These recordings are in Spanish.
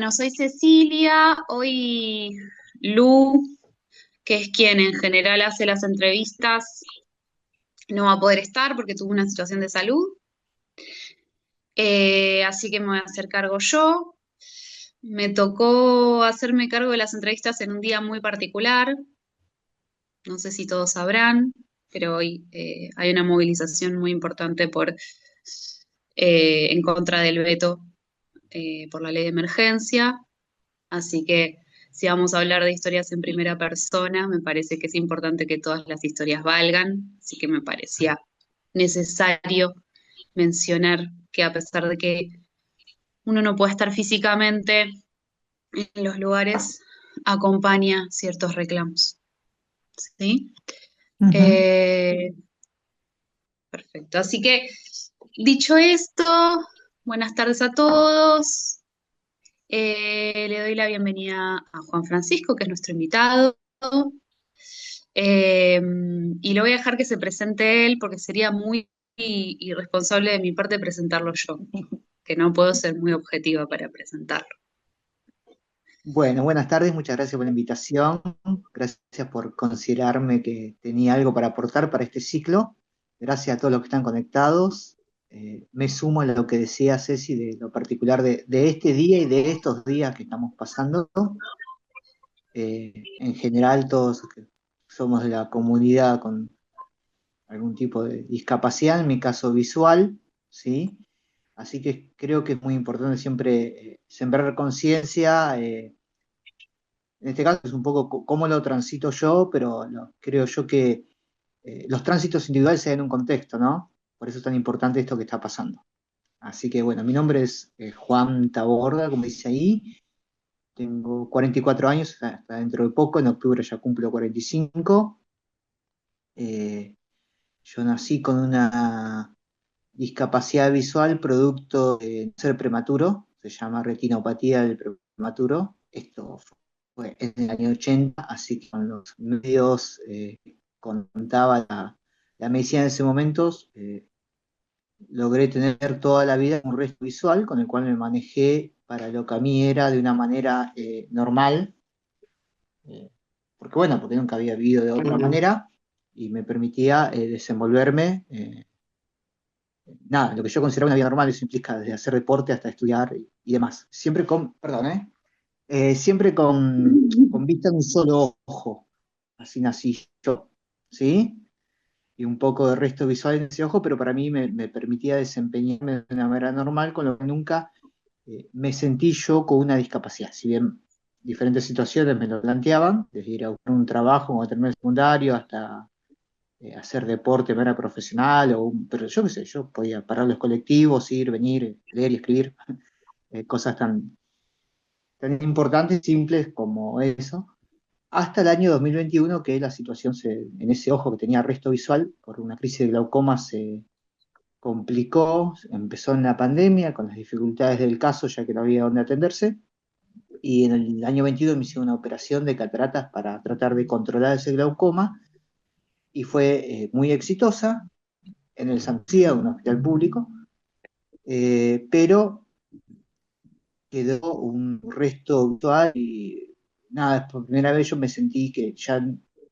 Bueno, soy Cecilia. Hoy Lu, que es quien en general hace las entrevistas, no va a poder estar porque tuvo una situación de salud. Así que me voy a hacer cargo yo. Me tocó hacerme cargo de las entrevistas en un día muy particular. No sé si todos sabrán, pero hoy hay una movilización muy importante en contra del veto por la ley de emergencia. Así que si vamos a hablar de historias en primera persona, me parece que es importante que todas las historias valgan, así que me parecía necesario mencionar que a pesar de que uno no puede estar físicamente en los lugares, acompaña ciertos reclamos. ¿Sí? Ujú. Eh, Perfecto. Así que, dicho esto, buenas tardes a todos. Le doy la bienvenida a Juan Francisco, que es nuestro invitado. Eh, y lo voy a dejar que se presente él porque sería muy irresponsable de mi parte presentarlo yo, que no puedo ser muy objetiva para presentarlo. Bueno, buenas tardes, muchas gracias por la invitación, gracias por considerarme que tenía algo para aportar para este ciclo, gracias a todos los que están conectados. Me sumo a lo que decía Ceci de lo particular de este día y de estos días que estamos pasando. En general, todos que somos de la comunidad con algún tipo de discapacidad, en mi caso visual, ¿sí? Así que creo que es muy importante siempre sembrar conciencia. En este caso es un poco cómo lo transito yo, pero creo yo que los tránsitos individuales se dan en un contexto, ¿no? Por eso es tan importante esto que está pasando. Así que bueno, mi nombre es Juan Taborda, como dice ahí, tengo 44 años, hasta dentro de poco, en octubre ya cumplo 45. Eh, yo nací con una discapacidad visual producto de ser prematuro, se llama retinopatía del prematuro. Esto fue en el año 80, así que con los medios contaba la medicina en ese momento, logré tener toda la vida un resto visual con el cual me manejé para lo que a mí era de una manera normal, eh, porque bueno, porque nunca había vivido de otra manera y me permitía desenvolverme. Nada, lo que yo considero una vida normal, eso implica desde hacer deporte hasta estudiar y demás. Siempre con, perdón, siempre con vista en un solo ojo. Así nací yo, ¿sí? Y un poco de resto visual en ese ojo, pero para mí me permitía desempeñarme de una manera normal, con lo que nunca me sentí yo con una discapacidad. Si bien diferentes situaciones me lo planteaban, desde ir a buscar un trabajo cuando terminé el secundario hasta hacer deporte de manera profesional, pero yo qué sé, yo podía parar los colectivos, ir, venir, leer y escribir, cosas tan importantes y simples como eso, hasta el año 2021 que la situación en ese ojo que tenía resto visual por una crisis de glaucoma se complicó, empezó en la pandemia con las dificultades del caso ya que no había dónde atenderse, y en el año 22 me hicieron una operación de cataratas para tratar de controlar ese glaucoma y fue muy exitosa en el San Lucía, un hospital público, pero quedó un resto virtual y nada, por primera vez yo me sentí que ya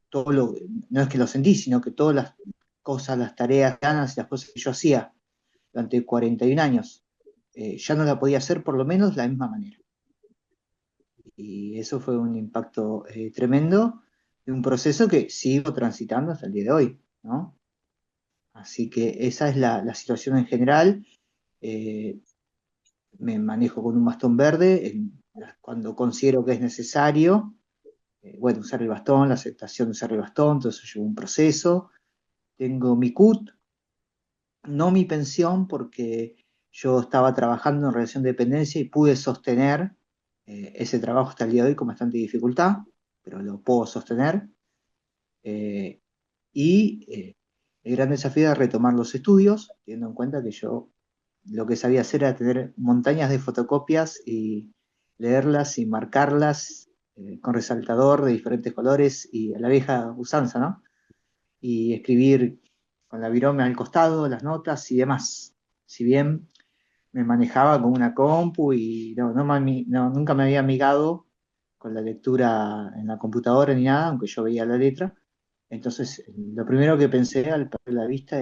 todo lo, no es que lo sentí, sino que todas las cosas, las tareas, ganas y las cosas que yo hacía durante 41 años, ya no la podía hacer por lo menos de la misma manera. Y eso fue un impacto tremendo de un proceso que sigo transitando hasta el día de hoy, ¿no? Así que esa es la situación en general. Eh, Me manejo con un bastón verde cuando considero que es necesario. Bueno, usar el bastón, la aceptación de usar el bastón, todo eso lleva un proceso. Tengo mi CUT, no mi pensión, porque yo estaba trabajando en relación de dependencia y pude sostener ese trabajo hasta el día de hoy con bastante dificultad, pero lo puedo sostener. Eh, y el gran desafío era retomar los estudios, teniendo en cuenta que yo lo que sabía hacer era tener montañas de fotocopias y leerlas y marcarlas con resaltador de diferentes colores y a la vieja usanza, ¿no? Y escribir con la virome al costado, las notas y demás. Si bien me manejaba con una compu y nunca me había amigado con la lectura en la computadora ni nada, aunque yo veía la letra. Entonces, lo primero que pensé al perder la vista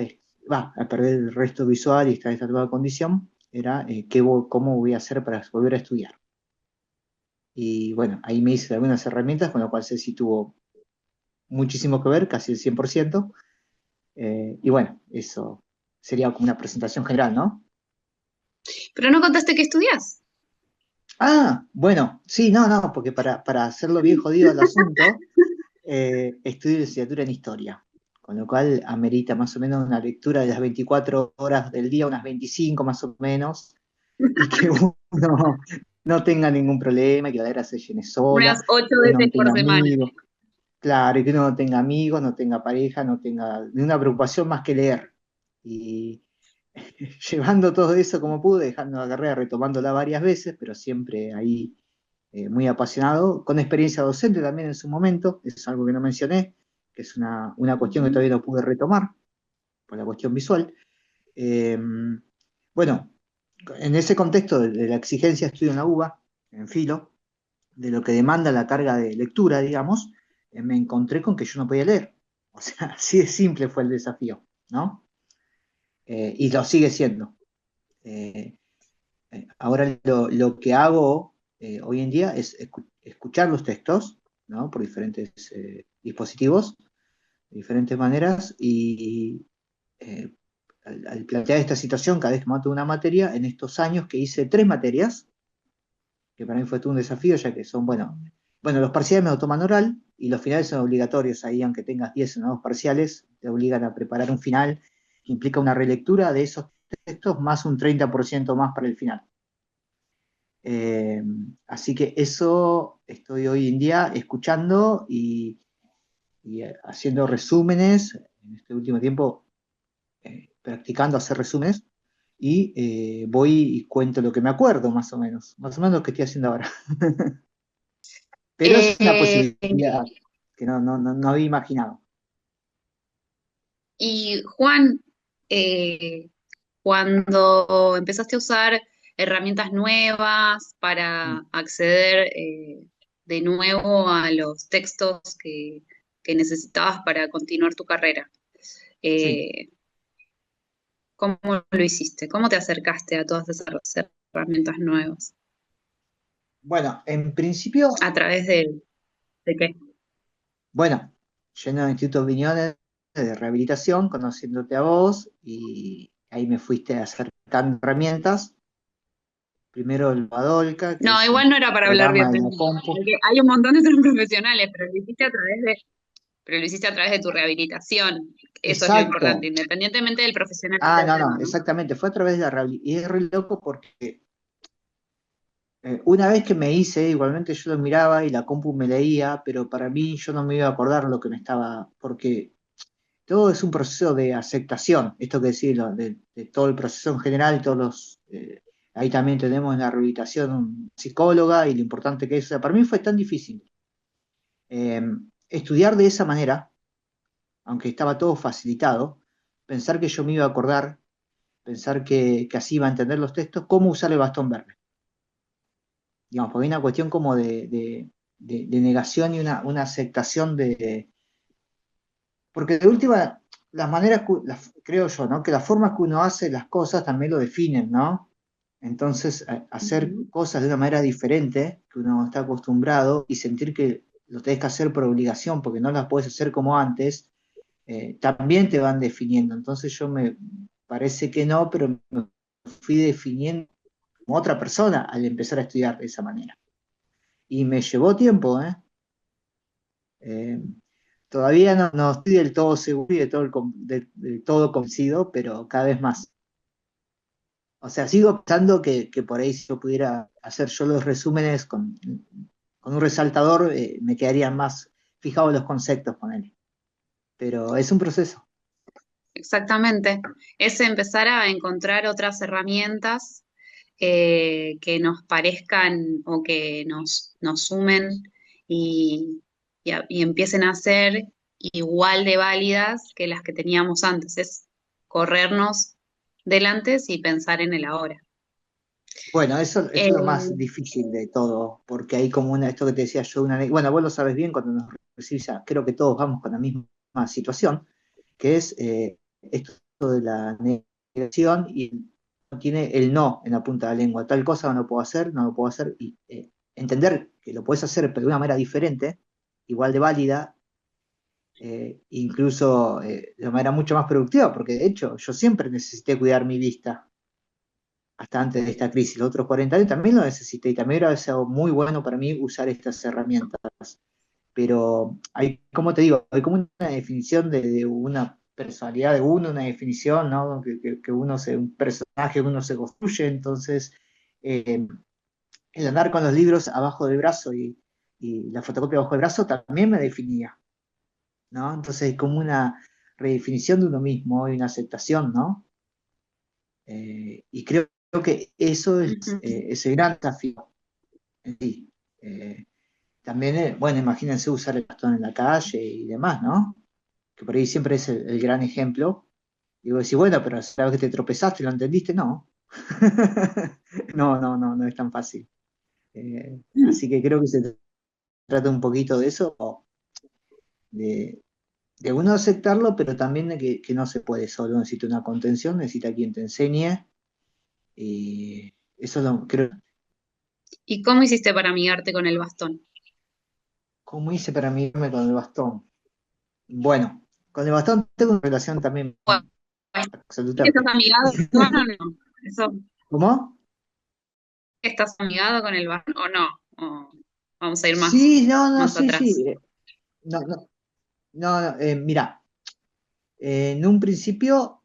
al perder el resto visual y estar en esta nueva condición, era cómo voy a hacer para volver a estudiar. Y bueno, ahí me hice algunas herramientas, con lo cual Ceci tuvo muchísimo que ver, casi el 100%. Y bueno, eso sería como una presentación general, ¿no? Pero no contaste que estudias. Ah, bueno, sí, no, porque para hacerlo bien jodido al asunto, estudio licenciatura en historia, con lo cual amerita más o menos una lectura de las 24 horas del día, unas 25 más o menos, y que uno no tenga ningún problema, y que la era se llene sola, Unas 8 que uno no veces por tenga semana. amigos, claro, y que uno no tenga amigos, no tenga pareja, no tenga ninguna preocupación más que leer. Y llevando todo eso como pude, dejando la carrera, retomándola varias veces, pero siempre ahí muy apasionado, con experiencia docente también en su momento, eso es algo que no mencioné, que es una cuestión que todavía no pude retomar, por la cuestión visual. Eh, bueno, en ese contexto de la exigencia de estudio en la UBA, en filo, de lo que demanda la carga de lectura, digamos, me encontré con que yo no podía leer. O sea, así de simple fue el desafío, ¿no? Y lo sigue siendo. Eh, Ahora lo que hago hoy en día es escuchar los textos, ¿no? Por diferentes dispositivos, de diferentes maneras, y eh, al plantear esta situación, cada vez que mato una materia, en estos años que hice 3 materias, que para mí fue todo un desafío, ya que son, bueno, los parciales me lo toman oral y los finales son obligatorios, ahí aunque tengas 10 o 9 parciales, te obligan a preparar un final, que implica una relectura de esos textos más un 30% más para el final. Eh, Así que eso estoy hoy en día escuchando y haciendo resúmenes, en este último tiempo practicando hacer resúmenes, y voy y cuento lo que me acuerdo más o menos lo que estoy haciendo ahora. Pero es una Eh, posibilidad que no había imaginado. y Juan, cuando empezaste a usar herramientas nuevas para acceder de nuevo a los textos que necesitabas para continuar tu carrera, Sí. eh, ¿cómo lo hiciste? ¿Cómo te acercaste a todas esas herramientas nuevas? Bueno, en principio, ¿A través de qué? bueno, yendo al Instituto Viñones de Rehabilitación, conociéndote a vos, y ahí me fuiste acercando herramientas. Primero el Badolka, que No, es igual un no era para hablar programa bien de de la mí, compu. porque hay un montón de otros profesionales, pero lo hiciste a través de tu rehabilitación. Eso es lo importante, Exacto. independientemente del profesional que Ah, esté no, hablando, ¿no? exactamente. Fue a través de la rehabilitación. Y es re loco porque una vez que me hice, igualmente yo lo miraba y la compu me leía, pero para mí yo no me iba a acordar lo que me estaba, porque todo es un proceso de aceptación, esto que decirlo, de todo el proceso en general, ahí también tenemos en la rehabilitación un psicóloga y lo importante que es. O sea, para mí fue tan difícil eh, estudiar de esa manera, aunque estaba todo facilitado, pensar que yo me iba a acordar, pensar que así iba a entender los textos, cómo usar el bastón verde. Digamos, porque hay una cuestión como de negación y una aceptación porque de última, las maneras, creo yo, ¿no? Que las formas que uno hace las cosas también lo definen, ¿no? Entonces, hacer Ujú. cosas de una manera diferente, que uno está acostumbrado, y sentir que lo tenés que hacer por obligación, porque no las puedes hacer como antes, también te van definiendo. Entonces yo me parece que no, pero me fui definiendo como otra persona al empezar a estudiar de esa manera. Y me llevó tiempo, ¿eh? Eh, Todavía no estoy del todo seguro y del todo convencido, pero cada vez más. O sea, sigo pensando que por ahí si yo pudiera hacer yo los resúmenes con un resaltador, me quedarían más fijados los conceptos con él. Pero es un proceso. Exactamente. Es empezar a encontrar otras herramientas que nos parezcan o que nos sumen y empiecen a ser igual de válidas que las que teníamos antes. Es corrernos del antes y pensar en el ahora. Bueno, eso es lo más Eh, difícil de todo, porque hay como esto que te decía yo, bueno, vos lo sabes bien cuando nos recibís, creo que todos vamos con la misma situación, que es esto de la negación y tiene el no en la punta de la lengua, tal cosa no lo puedo hacer, no lo puedo hacer, y entender que lo puedes hacer pero de una manera diferente, igual de válida, incluso de una manera mucho más productiva, porque de hecho yo siempre necesité cuidar mi vista hasta antes de esta crisis. Los otros 40 años también lo necesité y también hubiera sido muy bueno para mí usar estas herramientas. Pero hay, como te digo, hay como una definición de una personalidad de uno, una definición, ¿no? Que uno un personaje que uno se construye, entonces el andar con los libros abajo del brazo y la fotocopia abajo del brazo también me definía, ¿no? Entonces hay como una redefinición de uno mismo y una aceptación, ¿no? Y creo que eso es ujú. ese gran desafío en sí. También, bueno, imagínense usar el bastón en la calle y demás, ¿no? Que por ahí siempre es el gran ejemplo. Y vos decís, bueno, pero sabes que te tropezaste y lo entendiste, no. No es tan fácil. Así que creo que se trata un poquito de eso, de, de uno aceptarlo, pero también de que no se puede solo, necesita una contención, necesita quien te enseñe. Y eso lo creo. ¿Y cómo hiciste para amigarte con el bastón? ¿Cómo hice para mirarme con el bastón? Bueno, con el bastón tengo una relación también Bueno, ¿estás absolutamente. amigado, Juan, o no? Eso, ¿Cómo? ¿estás amigado con el bastón o no? O vamos a ir Sí, no, más sí, sí. atrás. No, no, no, mira, en un principio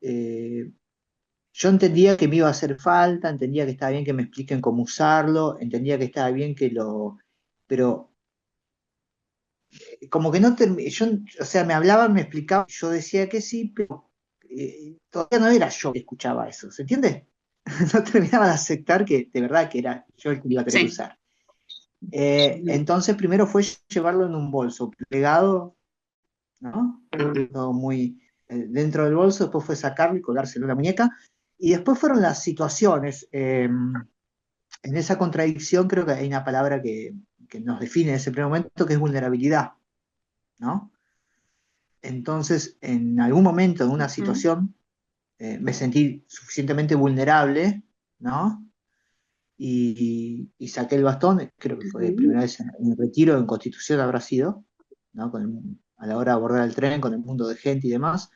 yo entendía que me iba a hacer falta, entendía que estaba bien que me expliquen cómo usarlo, entendía que estaba bien que lo... Pero como que no yo, o sea, me hablaban, me explicaban, yo decía que sí, pero todavía no era yo que escuchaba eso, ¿se entiende? No terminaba de aceptar que de verdad que era yo el que lo iba a tener que Sí. usar. Entonces primero fue llevarlo en un bolso plegado, ¿no? Todo muy dentro del bolso, después fue sacarlo y colgárselo en la muñeca, y después fueron las situaciones. En esa contradicción creo que hay una palabra que nos define en ese primer momento, que es vulnerabilidad, ¿no? Entonces, en algún momento, en una Ujú, situación, me sentí suficientemente vulnerable, ¿no? Y saqué el bastón, creo que fue ujú. primera vez en el retiro, en Constitución habrá sido, ¿no? A la hora de abordar el tren, con el mundo de gente y demás,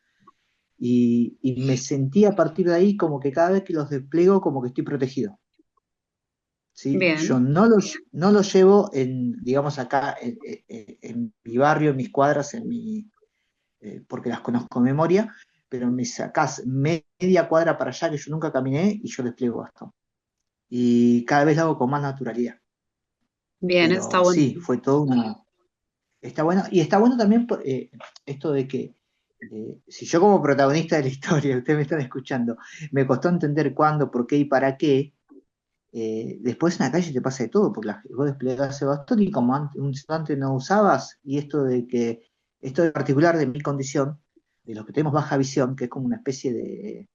y me sentí a partir de ahí como que cada vez que los despliego, como que estoy protegido, ¿sí? Yo Bien, no lo llevo en, digamos, acá, en mi barrio, en mis cuadras, porque las conozco de memoria, pero me sacás media cuadra para allá que yo nunca caminé y yo despliego bastón. Y cada vez lo hago con más naturalidad. bien, está Pero bueno. sí, fue todo una... Está bueno, y está bueno también esto de que si yo como protagonista de la historia, ustedes me están escuchando, me costó entender cuándo, por qué y para qué, después en la calle te pasa de todo, porque vos desplegás el bastón y como un instante no usabas, y esto de particular de mi condición, de los que tenemos baja visión, que es como una especie de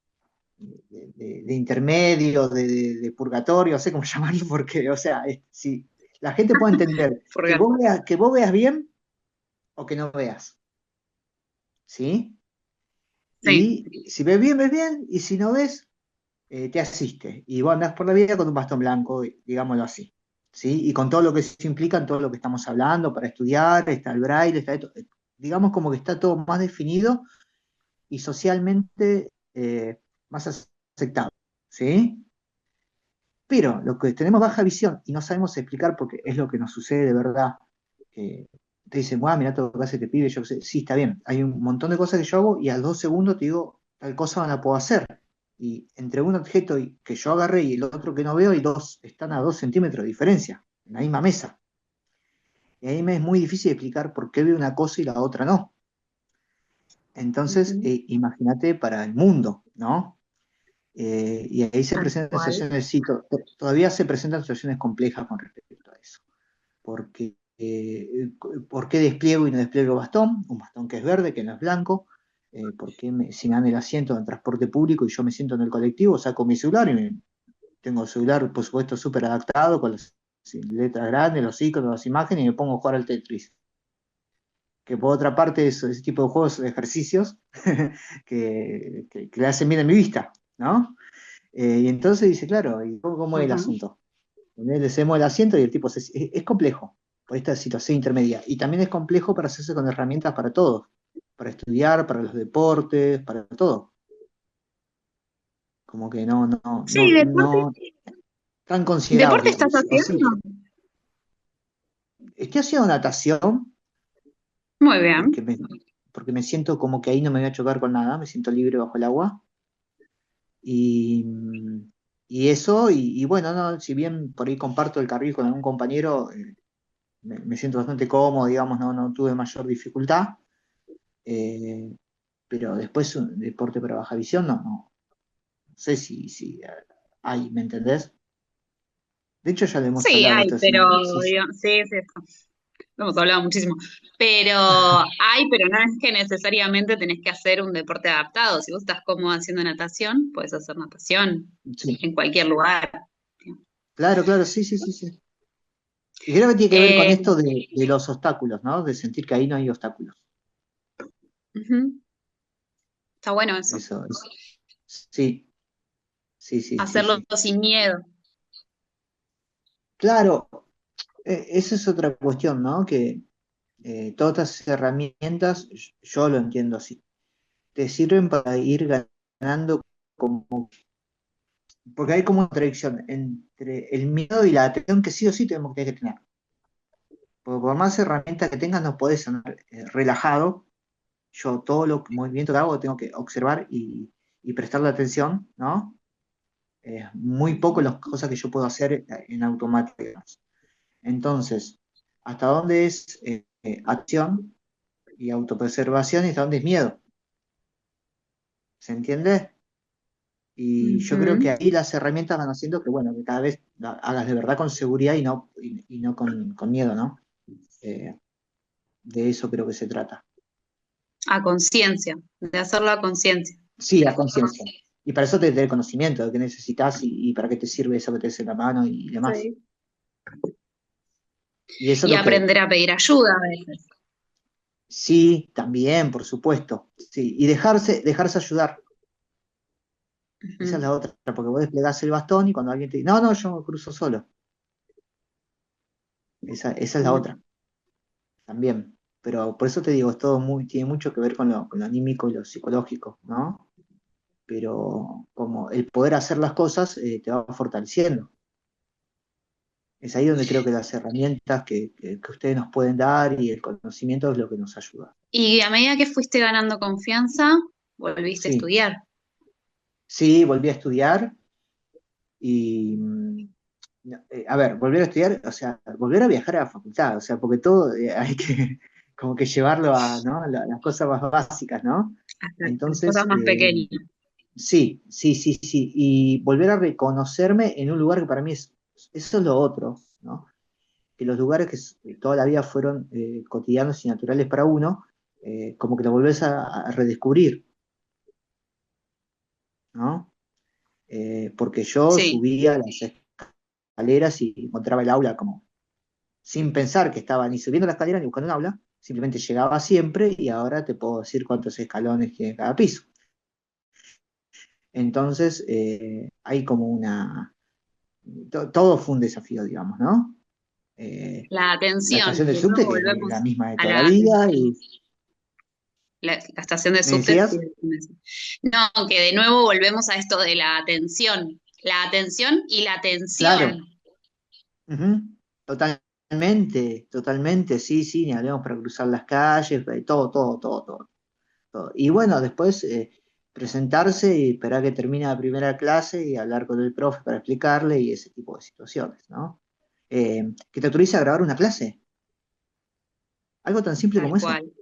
intermedio, de purgatorio, no sé cómo llamarlo, porque, o sea, si la gente puede entender Furgante. que vos veas bien o que no veas, ¿sí? Sí, Y si ves bien, y si no ves, te asiste. Y vos andás por la vida con un bastón blanco, digámoslo así. ¿Sí? Y con todo lo que se implica en todo lo que estamos hablando, para estudiar, está el braille, está esto, digamos como que está todo más definido y socialmente más aceptado. ¿Sí? Pero lo que tenemos baja visión y no sabemos explicar porque es lo que nos sucede de verdad, te dicen, guau, mira todo lo que hace este pibe, yo qué sé, sí, está bien, hay un montón de cosas que yo hago y a los 2 segundos te digo, tal cosa no la puedo hacer. Y entre un objeto que yo agarré y el otro que no veo, y dos están a 2 centímetros de diferencia, en la misma mesa. Y ahí me es muy difícil explicar por qué veo una cosa y la otra no. Entonces, ujú, imagínate para el mundo, ¿no? Y ahí se tal presentan cual. situaciones, sí, todavía se presentan situaciones complejas con respecto a eso. Porque, ¿por qué despliego y no despliego bastón? Un bastón que es verde, que no es blanco. ¿Por qué si me dan el asiento en el transporte público y yo me siento en el colectivo, saco mi celular y tengo el celular, por supuesto, súper adaptado, con las letras grandes, los iconos, las imágenes, y me pongo a jugar al Tetris. Que por otra parte, ese tipo de juegos, de ejercicios, que le hacen bien a mi vista, ¿no? Y entonces dice, claro, ¿y cómo es el Ujú. asunto? Le cedemos el asiento y el tipo es complejo por esta situación intermedia. Y también es complejo para hacerse con herramientas para todos, para estudiar, para los deportes, para todo. Como que Sí, deporte, no tan ¿deporte considerable. estás O sí, haciendo? estoy haciendo natación Muy bien. porque porque me siento como que ahí no me voy a chocar con nada, me siento libre bajo el agua. Y, y eso, y bueno, no, si bien por ahí comparto el carril con algún compañero, me siento bastante cómodo, digamos, no tuve mayor dificultad. Eh, pero después un deporte para baja visión, no sé si hay, ¿me entendés? De hecho, ya lo hemos Sí, hablado hay, esto, pero sí, sí, sí, lo hemos hablado muchísimo. Pero pero no es que necesariamente tenés que hacer un deporte adaptado. Si vos estás cómodo haciendo natación, puedes hacer natación sí, en cualquier lugar. claro, claro, sí. Y creo que tiene que ver con Eh, esto de los obstáculos, ¿no? De sentir que ahí no hay obstáculos. Ujú. Está bueno eso. Eso. Sí, Hacerlo sí. sin miedo. Claro, esa es otra cuestión, ¿no? Que todas estas herramientas, yo lo entiendo así, te sirven para ir ganando como, porque hay como una contradicción entre el miedo y la atención que sí o sí tenemos que tener. Porque por más herramientas que tengas, no podés andar relajado. Yo todo lo movimiento que hago tengo que observar y prestarle atención, ¿no? Muy poco las cosas que yo puedo hacer en automático, digamos. Entonces, ¿hasta dónde es acción y autopreservación y hasta dónde es miedo? ¿Se entiende? Y yo creo que Ujú. ahí las herramientas van haciendo que, bueno, que cada vez hagas de verdad con seguridad y no con miedo, ¿no? Eh, de eso creo que se trata. A conciencia, de hacerlo a conciencia. Sí, a conciencia. Y para eso te tener conocimiento de qué necesitas y para qué te sirve eso que te en la mano y demás. Sí. Y eso es Y lo que aprender a pedir ayuda a veces. sí, también, por supuesto. Sí, y dejarse ayudar. Esa es Ujú. la otra, porque vos desplegás el bastón y cuando alguien te dice, no, yo cruzo solo. Esa es la otra, también. Pero por eso te digo, es todo tiene mucho que ver con lo anímico y lo psicológico, ¿no? Pero como el poder hacer las cosas te va fortaleciendo. Es ahí donde creo que las herramientas que ustedes nos pueden dar y el conocimiento es lo que nos ayuda. Y a medida que fuiste ganando confianza, volviste a Sí, estudiar. sí, volví a estudiar y, no, a ver, volver a estudiar, o sea, volver a viajar a la facultad, o sea, porque todo hay que como que llevarlo a, ¿no? Las cosas más básicas, ¿no? Hasta las cosas Entonces, más pequeñas. sí, y volver a reconocerme en un lugar que para mí eso es lo otro, ¿no? Que los lugares que toda la vida fueron cotidianos y naturales para uno, como que lo volvés a redescubrir, ¿no? Porque yo Sí. subía las escaleras y encontraba el aula como sin pensar que estaba ni subiendo la escalera ni buscando un aula, simplemente llegaba siempre y ahora te puedo decir cuántos escalones tiene cada piso. Entonces, hay como todo fue un desafío, digamos, ¿no? La La atención, estación del de nuevo subte, que es la volvemos misma de a toda la la vida, atención. y La estación de me subte. Sí, decías, no, que de nuevo volvemos a esto de la atención. La atención y la claro, atención. ujú, totalmente, sí, ni hablemos para cruzar las calles, todo. Y bueno, después presentarse y esperar que termine la primera clase y hablar con el profe para explicarle y ese tipo de situaciones, ¿no? Que te autorice a grabar una clase, algo tan simple Tal como eso. cual.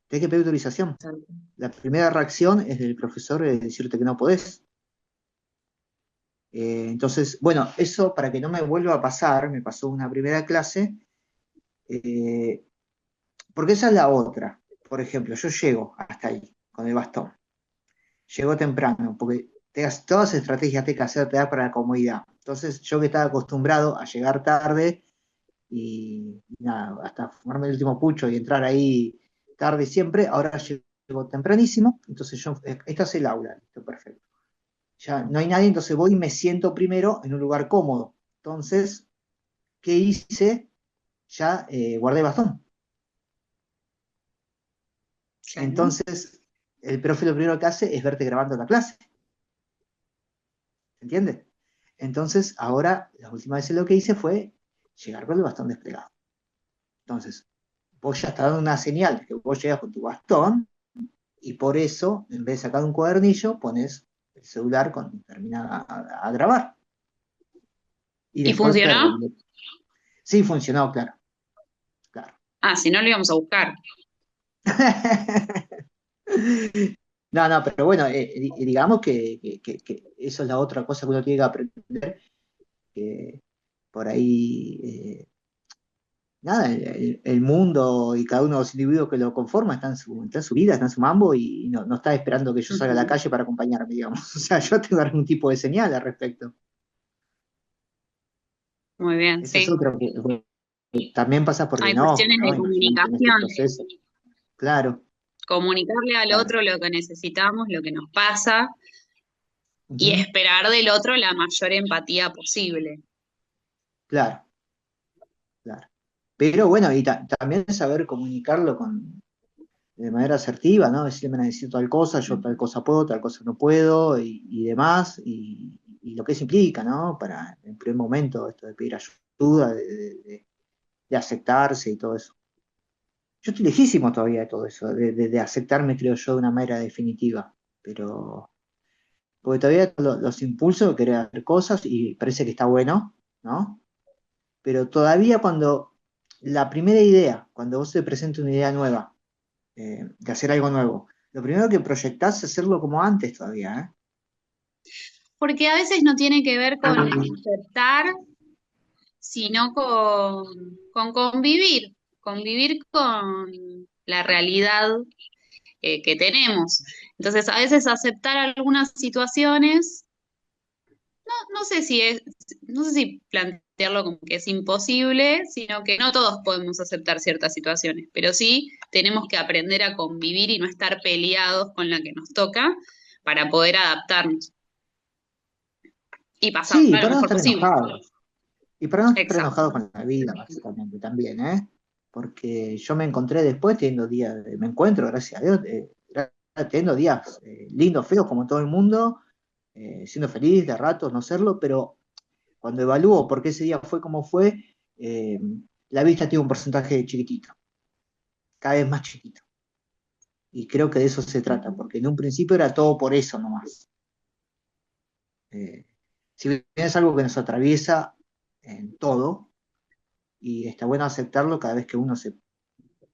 Te hay que pedir autorización. Tal cual. La primera reacción es del profesor de decirte que no podés. Entonces, bueno, eso para que no me vuelva a pasar, me pasó una primera clase, eh, porque esa es la otra. Por ejemplo, yo llego hasta ahí con el bastón. Llego temprano, porque todas las estrategias te que hacer te da para la comodidad. Entonces yo que estaba acostumbrado a llegar tarde y nada, hasta fumarme el último pucho y entrar ahí tarde siempre, ahora llego tempranísimo, entonces yo, esta es el aula, listo, perfecto. Ya no hay nadie, entonces voy y me siento primero en un lugar cómodo. Entonces, ¿qué hice? Ya guardé bastón. Claro. Entonces, el profe lo primero que hace es verte grabando la clase, ¿entiendes? Entonces, ahora, las últimas veces lo que hice fue llegar con el bastón desplegado. Entonces, vos ya estás dando una señal de que vos llegas con tu bastón y por eso, en vez de sacar un cuadernillo, pones el celular cuando termina a grabar. Y ¿Y después, pero, funcionó? sí funcionó, claro, claro. Ah, si no lo íbamos a buscar. No, no, pero bueno, digamos que eso es la otra cosa que uno tiene que aprender, que por ahí, nada, el mundo y cada uno de los individuos que lo conforman está en su vida, está en su mambo y no está esperando que yo salga a la Ujú. calle para acompañarme, digamos. O sea, yo tengo algún tipo de señal al respecto. Muy bien, Ese es sí. otro que también pasa por el Hay enojo, cuestiones ¿no? de Imagínate en este comunicación, proceso. Claro, comunicarle al claro. otro lo que necesitamos, lo que nos pasa, y Ujú, esperar del otro la mayor empatía posible. claro, claro. Pero bueno, y también saber comunicarlo de manera asertiva, ¿no? Decirme necesito tal cosa, yo tal cosa puedo, tal cosa no puedo, y demás, y lo que eso implica, ¿no? Para, en primer momento, esto de pedir ayuda, de aceptarse y todo eso. Yo estoy lejísimo todavía de todo eso, de aceptarme, creo yo, de una manera definitiva, pero porque todavía los impulsos de querer hacer cosas y parece que está bueno, ¿no? Pero todavía cuando la primera idea, cuando vos te presenta una idea nueva, de hacer algo nuevo, lo primero que proyectás es hacerlo como antes todavía, ¿eh? Porque a veces no tiene que ver con aceptar, sino con convivir, convivir con la realidad que tenemos. Entonces, a veces aceptar algunas situaciones, no sé si es, no sé si plantearlo como que es imposible, sino que no todos podemos aceptar ciertas situaciones, pero sí tenemos que aprender a convivir y no estar peleados con la que nos toca para poder adaptarnos y Sí, pasarla lo para no mejor estar posible. enojados. Y para no estar Exacto. enojados con la vida, básicamente, también, ¿eh? Porque yo me encontré después teniendo días, me encuentro, gracias a Dios, teniendo días lindos, feos, como todo el mundo, siendo feliz, de ratos, no serlo, pero cuando evalúo por qué ese día fue como fue, eh, la vista tiene un porcentaje chiquitito, cada vez más chiquito. Y creo que de eso se trata, porque en un principio era todo por eso nomás. Eh, si bien es algo que nos atraviesa en todo, y está bueno aceptarlo cada vez que uno se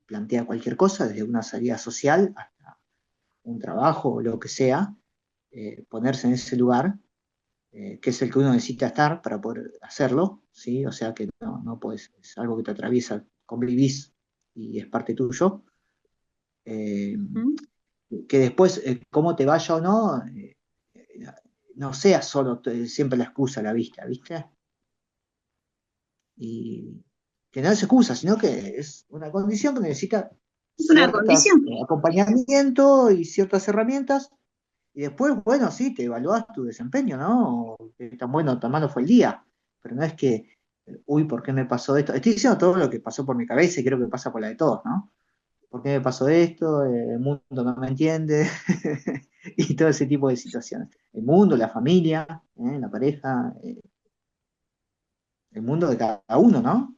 plantea cualquier cosa, desde una salida social hasta un trabajo o lo que sea, ponerse en ese lugar, que es el que uno necesita estar para poder hacerlo, ¿sí? O sea que no puedes, es algo que te atraviesa, convivís y es parte tuyo. Eh, Ujú. que después, cómo te vaya o no, no sea solo siempre la excusa la vista, ¿viste? Y que no es excusa, sino que es una condición que necesita Es una ciertas condición. acompañamiento y ciertas herramientas. Y después, bueno, sí, te evaluás tu desempeño, ¿no? O qué tan bueno o tan malo fue el día. Pero no es que, uy, ¿por qué me pasó esto? Estoy diciendo todo lo que pasó por mi cabeza y creo que pasa por la de todos, ¿no? ¿Por qué me pasó esto? El mundo no me entiende. Y todo ese tipo de situaciones. El mundo, la familia, la pareja, el mundo de cada uno, ¿no?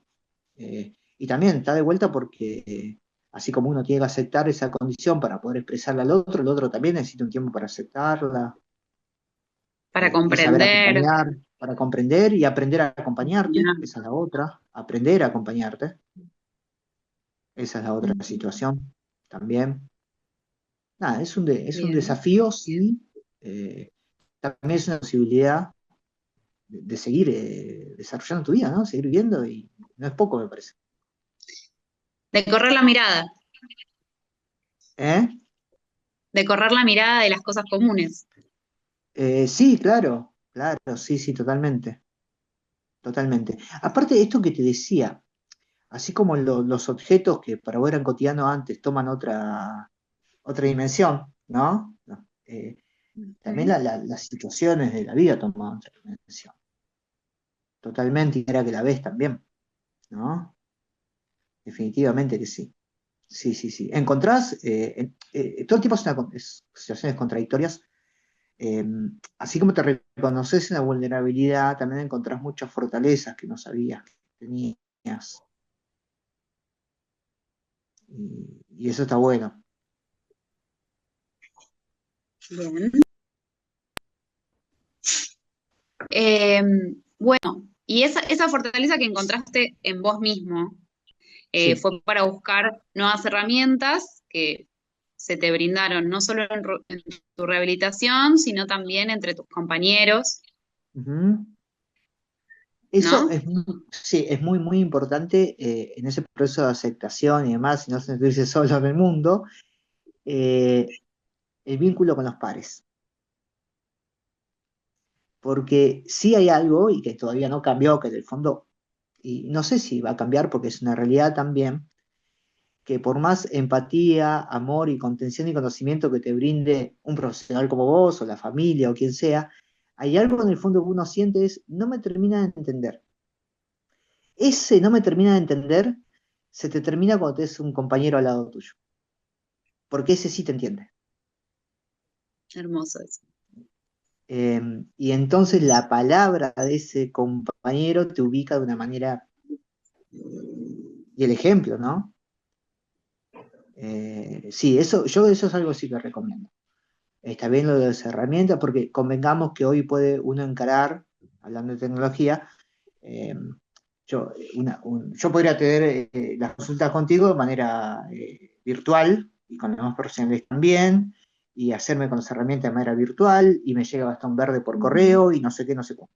Y también está de vuelta porque así como uno tiene que aceptar esa condición para poder expresarla al otro, el otro también necesita un tiempo para aceptarla Para y saber comprender. acompañar, para comprender y aprender a acompañarte. Ya. Esa es la otra, aprender a acompañarte. Esa es la otra situación también. Nada, es un Bien. desafío, sí. eh, También es una posibilidad de seguir desarrollando tu vida, ¿no? Seguir viviendo y no es poco, me parece. De correr la mirada, ¿Eh? de correr la mirada de las cosas comunes. Sí, claro, claro, sí, sí, totalmente. totalmente. Aparte de esto que te decía, así como los objetos que para vos eran cotidianos antes toman otra dimensión, ¿no? No, también Ok. las situaciones de la vida toman otra dimensión, totalmente, y era que la ves también, ¿no? Definitivamente que sí. Sí, sí, sí. Encontrás, todo el tiempo es situaciones contradictorias. eh, Así como te reconoces en la vulnerabilidad, también encontrás muchas fortalezas que no sabías que tenías. Y eso está bueno. Bien. Eh, bueno, y esa fortaleza que encontraste en vos mismo, Sí. fue para buscar nuevas herramientas que se te brindaron no solo en tu rehabilitación, sino también entre tus compañeros, Ujú. Eso ¿no? es, sí, es muy, muy importante en ese proceso de aceptación y demás, y no sentirse solo en el mundo, eh, el vínculo con los pares. Porque sí hay algo, y que todavía no cambió, que en el fondo, y no sé si va a cambiar porque es una realidad también, que por más empatía, amor y contención y conocimiento que te brinde un profesional como vos, o la familia, o quien sea, hay algo en el fondo que uno siente es, no me termina de entender. Ese no me termina de entender, se te termina cuando te es un compañero al lado tuyo, porque ese sí te entiende. Hermoso eso. Y entonces la palabra de ese compañero te ubica de una manera, y el ejemplo, ¿no? Sí, eso es algo sí que recomiendo. Está bien lo de las herramientas, porque convengamos que hoy puede uno encarar, hablando de tecnología, eh, yo podría tener las consultas contigo de manera virtual y con los demás profesionales también, y hacerme con las herramientas de manera virtual, y me llega bastón verde por Ujú. correo, y no sé qué, no sé cómo.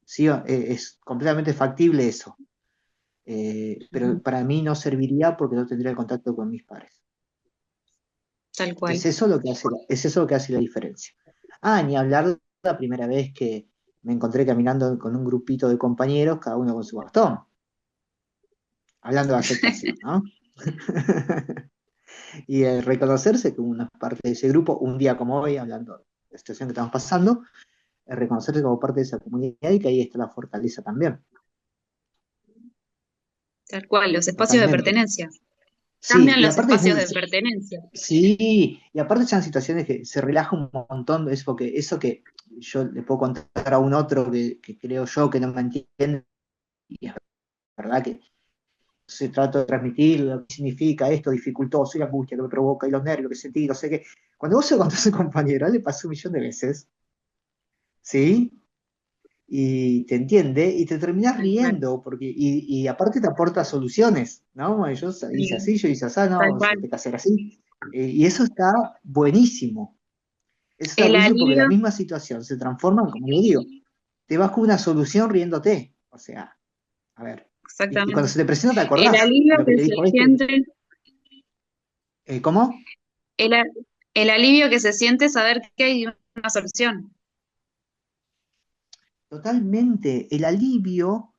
Sí, es completamente factible eso. Pero para mí no serviría porque no tendría el contacto con mis pares. Tal Es cual. eso lo que hace, es eso lo que hace la diferencia. Ah, ni hablar de la primera vez que me encontré caminando con un grupito de compañeros, cada uno con su bastón, hablando de aceptación, ¿no? Y reconocerse que uno es parte de ese grupo, un día como hoy, hablando de la situación que estamos pasando, es reconocerse como parte de esa comunidad y que ahí está la fortaleza también, Tal cual, los espacios de totalmente. pertenencia. Sí, Cambian y los aparte es espacios muy, de pertenencia. sí, y aparte son situaciones que se relaja un montón, es porque eso que yo le puedo contar a un otro que creo yo que no me entiende, y es verdad que se trata de transmitir lo que significa esto, dificultoso, y la angustia que me provoca, y los nervios que sentí, no sé qué. Cuando vos se lo contás a un compañero, le pasó 1 millón de veces, ¿sí? Y te entiende, y te terminás Tal cual. riendo, porque, y aparte te aporta soluciones, ¿no? Bueno, yo hice Sí, así, yo hice así, tal no, se cual. te que hacer así. Y eso está buenísimo. Eso está El buenísimo porque la alivio, misma situación se transforma, como le digo, te vas con una solución riéndote. O sea, a ver. Y cuando exactamente. se te presenta, ¿te El acordás alivio de lo que que te se dijo este? siente, ¿Cómo? el, a- el alivio que se siente saber que hay una solución. Totalmente. El alivio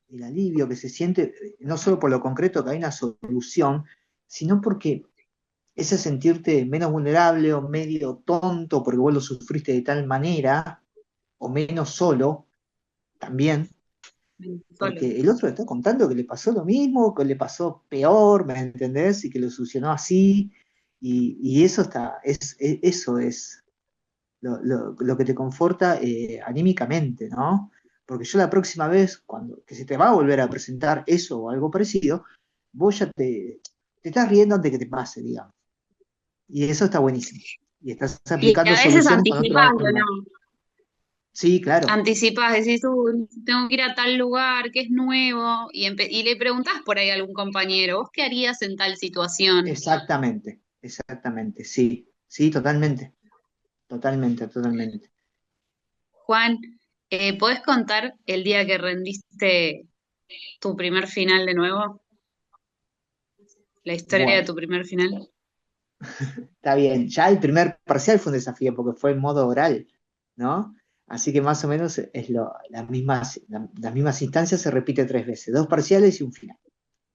que se siente, no solo por lo concreto que hay una solución, sino porque ese sentirte menos vulnerable o medio tonto porque vos lo sufriste de tal manera, o menos solo, también, Solo. porque el otro está contando que le pasó lo mismo, que le pasó peor, ¿me entendés? Y que lo solucionó así, y eso está, eso es lo que te conforta anímicamente, ¿no? Porque yo la próxima vez, que se te va a volver a presentar eso o algo parecido, vos ya te estás riendo antes de que te pase, digamos. Y eso está buenísimo. Y estás Y aplicando a veces soluciones cuando otro va anticipando, con la... ¿no? Sí, claro, Anticipás, decís, tengo que ir a tal lugar que es nuevo, y le preguntás por ahí a algún compañero, ¿vos qué harías en tal situación? exactamente, exactamente, sí, sí, totalmente, totalmente, totalmente. Juan, ¿podés contar el día que rendiste tu primer final de nuevo? La historia de Bueno, tu primer final. está bien. Ya el primer parcial fue un desafío porque fue en modo oral, ¿no? Así que más o menos las mismas instancias se repite 3 veces, 2 parciales y un final.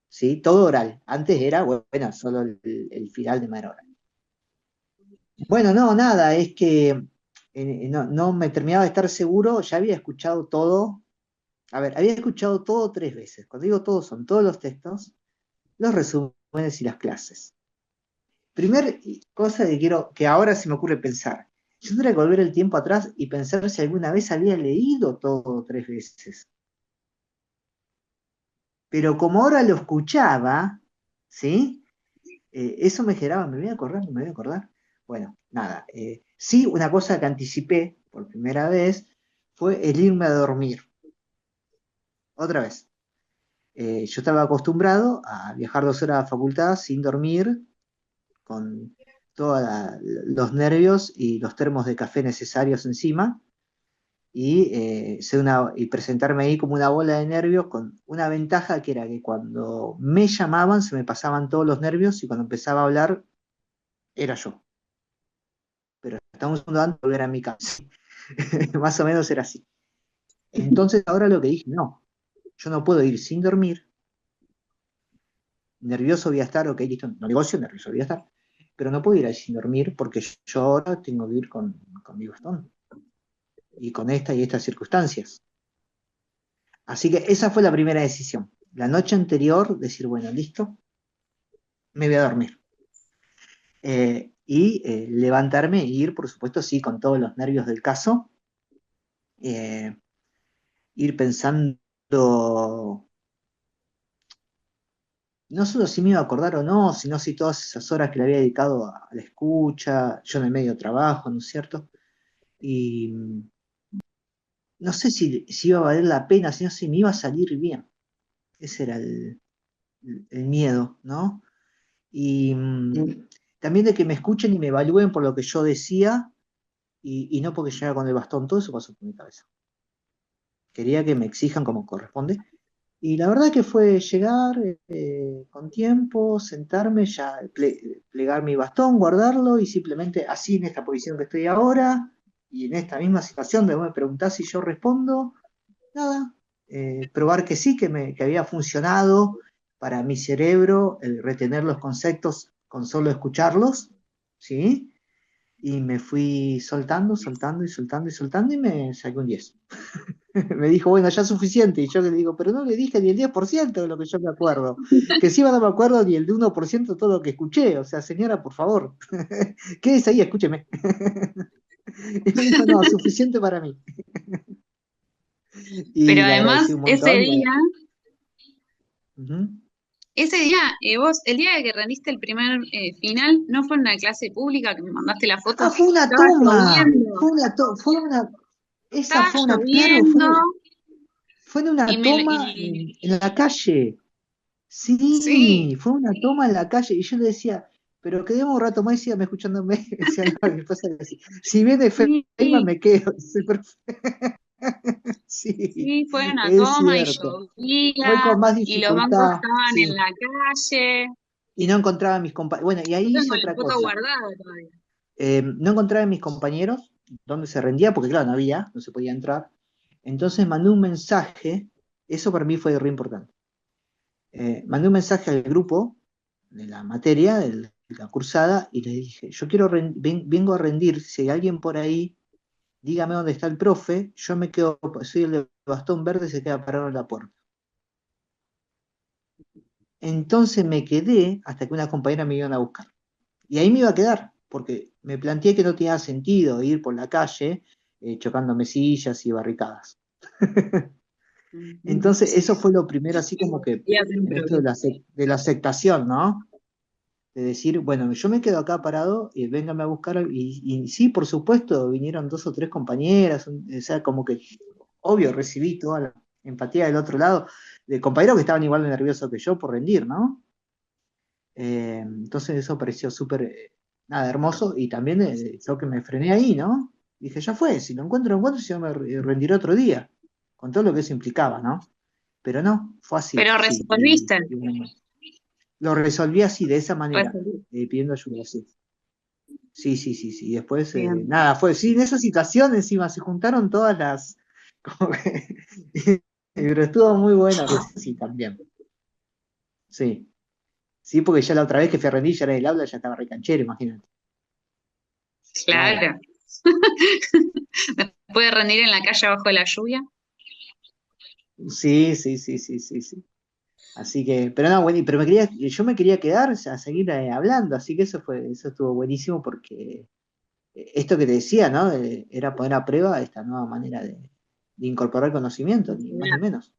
¿Sí? Todo oral. Antes era, bueno, solo el final de manera oral. Bueno, no, nada, es que no me terminaba de estar seguro, ya había escuchado todo. A ver, había escuchado todo 3 veces. Cuando digo todo, son todos los textos, los resúmenes y las clases. Primer cosa que ahora se me ocurre pensar. Yo tendría que volver el tiempo atrás y pensar si alguna vez había leído todo 3 veces. Pero como ahora lo escuchaba, ¿sí? Eso me generaba, me voy a acordar, no me voy a acordar. Bueno, nada. Sí, una cosa que anticipé por primera vez fue el irme a dormir. Otra vez. Yo estaba acostumbrado a viajar 2 horas a la facultad sin dormir, con todos los nervios y los termos de café necesarios encima, y presentarme ahí como una bola de nervios con una ventaja que era que cuando me llamaban se me pasaban todos los nervios y cuando empezaba a hablar era yo. Pero estaba un segundo antes de volver a mi casa. Más o menos era así. Entonces ahora lo que dije, no, yo no puedo ir sin dormir, nervioso voy a estar, ok, listo, no negocio, nervioso voy a estar, pero no puedo ir ahí sin dormir porque yo ahora tengo que ir con mi bastón y con esta y estas circunstancias. Así que esa fue la primera decisión. La noche anterior, decir, bueno, listo, me voy a dormir. Levantarme e ir, por supuesto, sí, con todos los nervios del caso, eh, ir pensando no solo si me iba a acordar o no, sino si todas esas horas que le había dedicado a la escucha, yo en el medio trabajo, ¿no es cierto? Y no sé si iba a valer la pena, sino si me iba a salir bien. Ese era el miedo, ¿no? Y también de que me escuchen y me evalúen por lo que yo decía y no porque llegara con el bastón. Todo eso pasó por mi cabeza. Quería que me exijan como corresponde. Y la verdad que fue llegar con tiempo, sentarme, ya plegar mi bastón, guardarlo y simplemente así en esta posición que estoy ahora y en esta misma situación de vos me preguntás si yo respondo, nada, probar que sí, que había funcionado para mi cerebro el retener los conceptos con solo escucharlos, ¿sí? Y me fui soltando, soltando y soltando y soltando y me saqué un 10. Me dijo, bueno, ya es suficiente. Y yo le digo, pero no le dije ni el 10% de lo que yo me acuerdo. Que encima no me acuerdo ni el de 1% de todo lo que escuché. O sea, señora, por favor, quédese ahí, escúcheme. Y me dijo, no, suficiente para mí. Pero Y le agradecí además, un montón. ese día, vos, el día de que rendiste el primer final, ¿no fue en una clase pública que me mandaste la foto? Ah, fue una Estaba toma. lloviendo, Esa estaba fue una, claro, lloviendo fue en y una me, toma y, en la calle. sí, Sí, fue una toma en la calle y yo le decía, pero quedemos un rato más y sígame escuchándome. Decía, no, ¿qué pasa? Si viene Feynman sí, me quedo. Sí, sí, fue una es toma y cierto. Fue llovía con más y los bancos dificultad, estaban en sí. la calle. Y no encontraba a mis compañeros. Bueno, y Yo ahí hice tengo la otra foto cosa. guardada todavía. No encontraba a mis compañeros dónde se rendía, porque claro, no había, no se podía entrar. Entonces mandé un mensaje, eso para mí fue re importante. Mandé un mensaje al grupo de la materia, de la cursada, y les dije, yo vengo a rendir, si hay alguien por ahí, dígame dónde está el profe, yo me quedo, soy el de bastón verde, se queda parado en la puerta. Entonces me quedé hasta que unas compañeras me iban a buscar. Y ahí me iba a quedar, porque me planteé que no tenía sentido ir por la calle chocando mesillas y barricadas. Ujú. Entonces eso fue lo primero, así como que Y hacer un en esto de problema. de la aceptación, ¿no? De decir, bueno, yo me quedo acá parado y véngame a buscar. Y sí, por supuesto, vinieron 2 o 3 compañeras, o sea, como que, obvio, recibí toda la empatía del otro lado, de compañeros que estaban igual de nerviosos que yo por rendir, ¿no? Entonces eso pareció súper, nada, hermoso y también yo que me frené ahí, ¿no? Dije, ya fue, si lo encuentro, lo encuentro, si no me rendiré otro día, con todo lo que eso implicaba, ¿no? Pero no, fue así, Pero sí. resolviste, Lo resolví así, de esa manera, resolviste. pidiendo ayuda, sí. Sí, sí, sí, sí. Después, Bien. nada, fue, sí, en esa situación encima se juntaron todas las, como que- pero estuvo muy bueno, que sí, también. Sí, sí, porque ya la otra vez que fui a rendir, ya era el aula, ya estaba recanchero, imagínate. Claro. Claro. Después de rendir en la calle bajo la lluvia. Sí, sí, sí, sí, sí, sí. Así que, pero no, bueno, pero yo me quería quedar a seguir hablando, así que eso estuvo buenísimo porque esto que te decía, ¿no? Era poner a prueba esta nueva manera de incorporar conocimiento, ni más ni menos.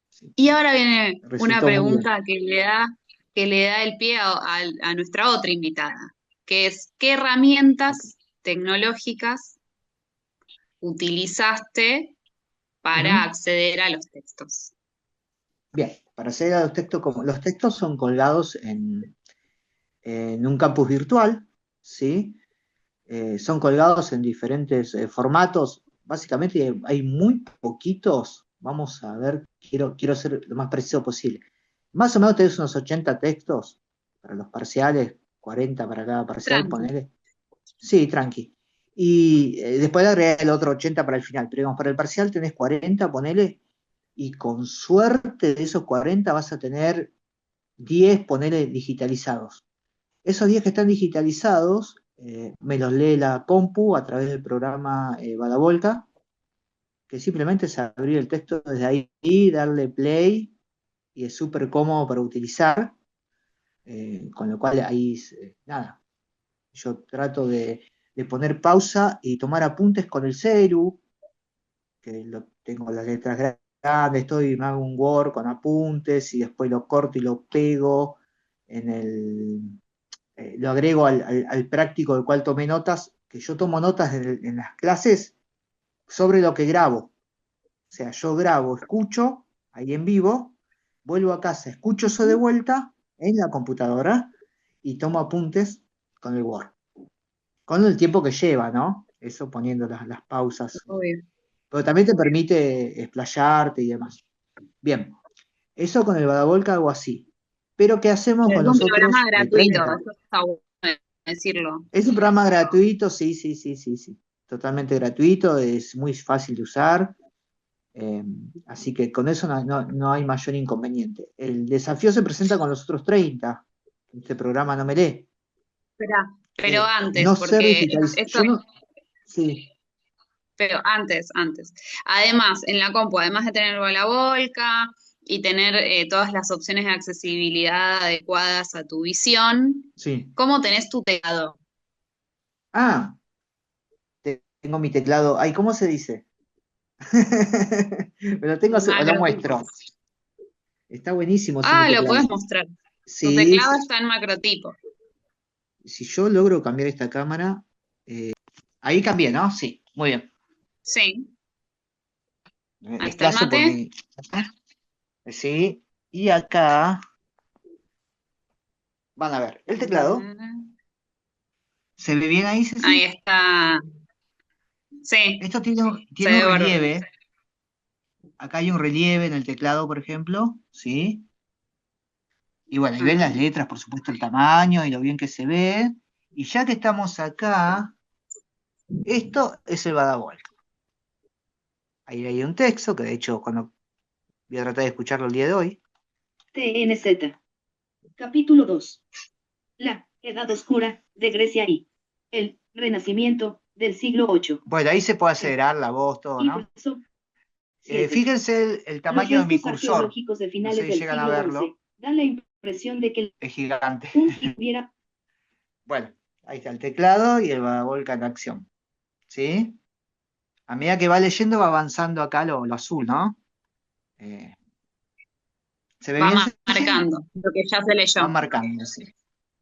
Sí, Y ahora viene una resultó muy bien. pregunta que le da el pie a nuestra otra invitada, que es, ¿qué herramientas tecnológicas utilizaste para Ujú. acceder a los textos? Bien, para hacer a los textos, como los textos son colgados en un campus virtual, ¿sí? Son colgados en diferentes formatos. Básicamente hay muy poquitos. Vamos a ver, quiero ser lo más preciso posible. Más o menos tenés unos 80 textos para los parciales, 40 para cada parcial, Tranqui. ponele. Sí, tranqui. Y después le agregar el otro 80 para el final. Pero digamos, para el parcial tenés 40, ponele, y con suerte de esos 40 vas a tener 10, ponele, digitalizados. Esos 10 que están digitalizados, me los lee la compu a través del programa Badavolta, que simplemente es abrir el texto desde ahí, darle play, y es súper cómodo para utilizar, con lo cual ahí, nada, yo trato de poner pausa y tomar apuntes con el celu, que tengo las letras grandes, estoy, me hago un Word con apuntes y después lo corto y lo pego en lo agrego al práctico del cual tomé notas, que yo tomo notas en las clases sobre lo que grabo. O sea, yo grabo, escucho ahí en vivo, vuelvo a casa, escucho eso de vuelta en la computadora y tomo apuntes con el Word. Con el tiempo que lleva, ¿no? Eso poniendo las pausas. Obvio. Pero también te permite explayarte y demás. Bien, eso con el Badavolca hago así. Pero ¿qué hacemos Es con un los programa otros gratuito, 30? eso está bueno decirlo. Es un programa gratuito, sí, sí, sí, sí, sí. Totalmente gratuito, es muy fácil de usar. eh, Así que con eso no hay mayor inconveniente. El desafío se presenta con los otros 30. Este programa no me lee. Espera, pero No antes, ser porque digitalizado. esto, Yo no. Sí, pero antes. Además, en la compu, además de tener la volca y tener todas las opciones de accesibilidad adecuadas a tu visión, sí. ¿cómo tenés tu teclado? Ah, tengo mi teclado. Ay, ¿cómo se dice? Me lo tengo, o lo Macrotipo. muestro. Está buenísimo, sí, mi Ah, lo teclado. puedes mostrar. Tu Sí, teclado está en macrotipo. si yo logro cambiar esta cámara, ahí cambié, ¿no? Sí, muy bien. Sí, ahí está el Desplazo por mate. mi. Sí, y acá van a ver el teclado. ¿Se ve bien ahí, Ahí Ceci? está. Sí, Esto tiene, se tiene un ve bárbaro. relieve. Acá hay un relieve en el teclado, por ejemplo, ¿sí? Y bueno, y ven Ajá. las letras, por supuesto, el tamaño y lo bien que se ve. Y ya que estamos acá, esto es el Badabolt. Ahí hay un texto, que de hecho, cuando voy a tratar de escucharlo el día de hoy. TNZ, capítulo 2. La Edad Oscura de Grecia y el Renacimiento del siglo VIII. Bueno, ahí se puede acelerar la voz, todo, ¿no? Impulso 7. Fíjense el Los tamaño de mi restos cursor. arqueológicos de No sé finales si del llegan a siglo verlo. XI dan la impresión de que Es gigante. un siglo hubiera. Bueno, ahí está el teclado y el Volca en acción. ¿Sí? A medida que va leyendo, va avanzando acá lo azul, ¿no? Eh, ¿Se ve Va bien, Ceci? marcando lo que ya se Va leyó. marcando, sí.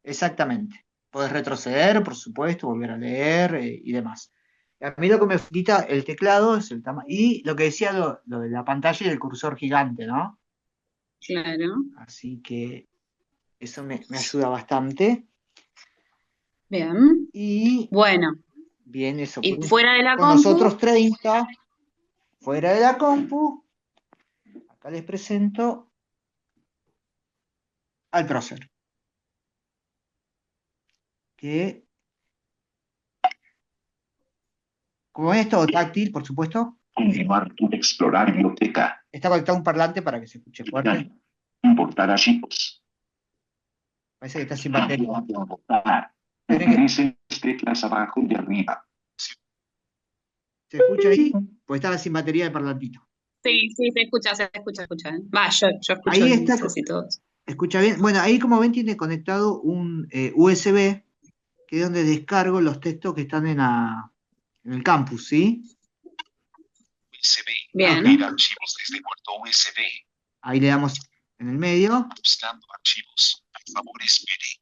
Exactamente. Puedes retroceder, por supuesto, volver a leer y demás. A mí lo que me quita el teclado es el tamaño. Y lo que decía lo de la pantalla y el cursor gigante, ¿no? Claro. Así que eso me ayuda bastante. Bien. Y Bueno, bien, eso. y fuera de la Con los compu, otros 30 fuera de la compu, acá les presento al prócer, que que, como es todo táctil, por supuesto, Continuar, explorar biblioteca. está conectado a un parlante para que se escuche fuerte. Importar archivos. Parece que está sin batería. Importar. Tiene que- Utilice teclas abajo y arriba. ¿Se escucha ahí? Pues estaba sin batería el parlantito. Sí, sí, se escucha, se escucha, se escucha. Va, yo escucho Ahí bien, está, no sé si todos. escucha bien. Bueno, ahí como ven tiene conectado un USB, que es donde descargo los textos que están en el campus, ¿sí? USB. Bien. Abrir archivos desde puerto USB. Ahí le damos en el medio. Buscando archivos. Por favor, espere.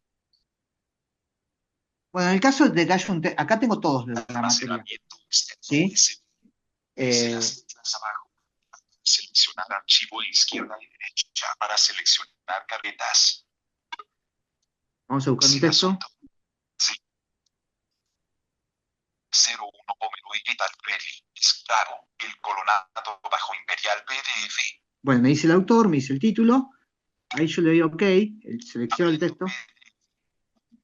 Bueno, en el caso de que haya acá tengo todos la materia, Almacenamiento externo ¿sí? USB. Las teclas abajo. Seleccionar archivo izquierda y derecha para seleccionar carpetas. Vamos a buscar un Sin texto. asunto. Sí. 01 Homero y Talpelli. Es claro. El colonado bajo imperial PDF. Bueno, me dice el autor, me dice el título. Ahí yo le doy OK, selecciono el texto.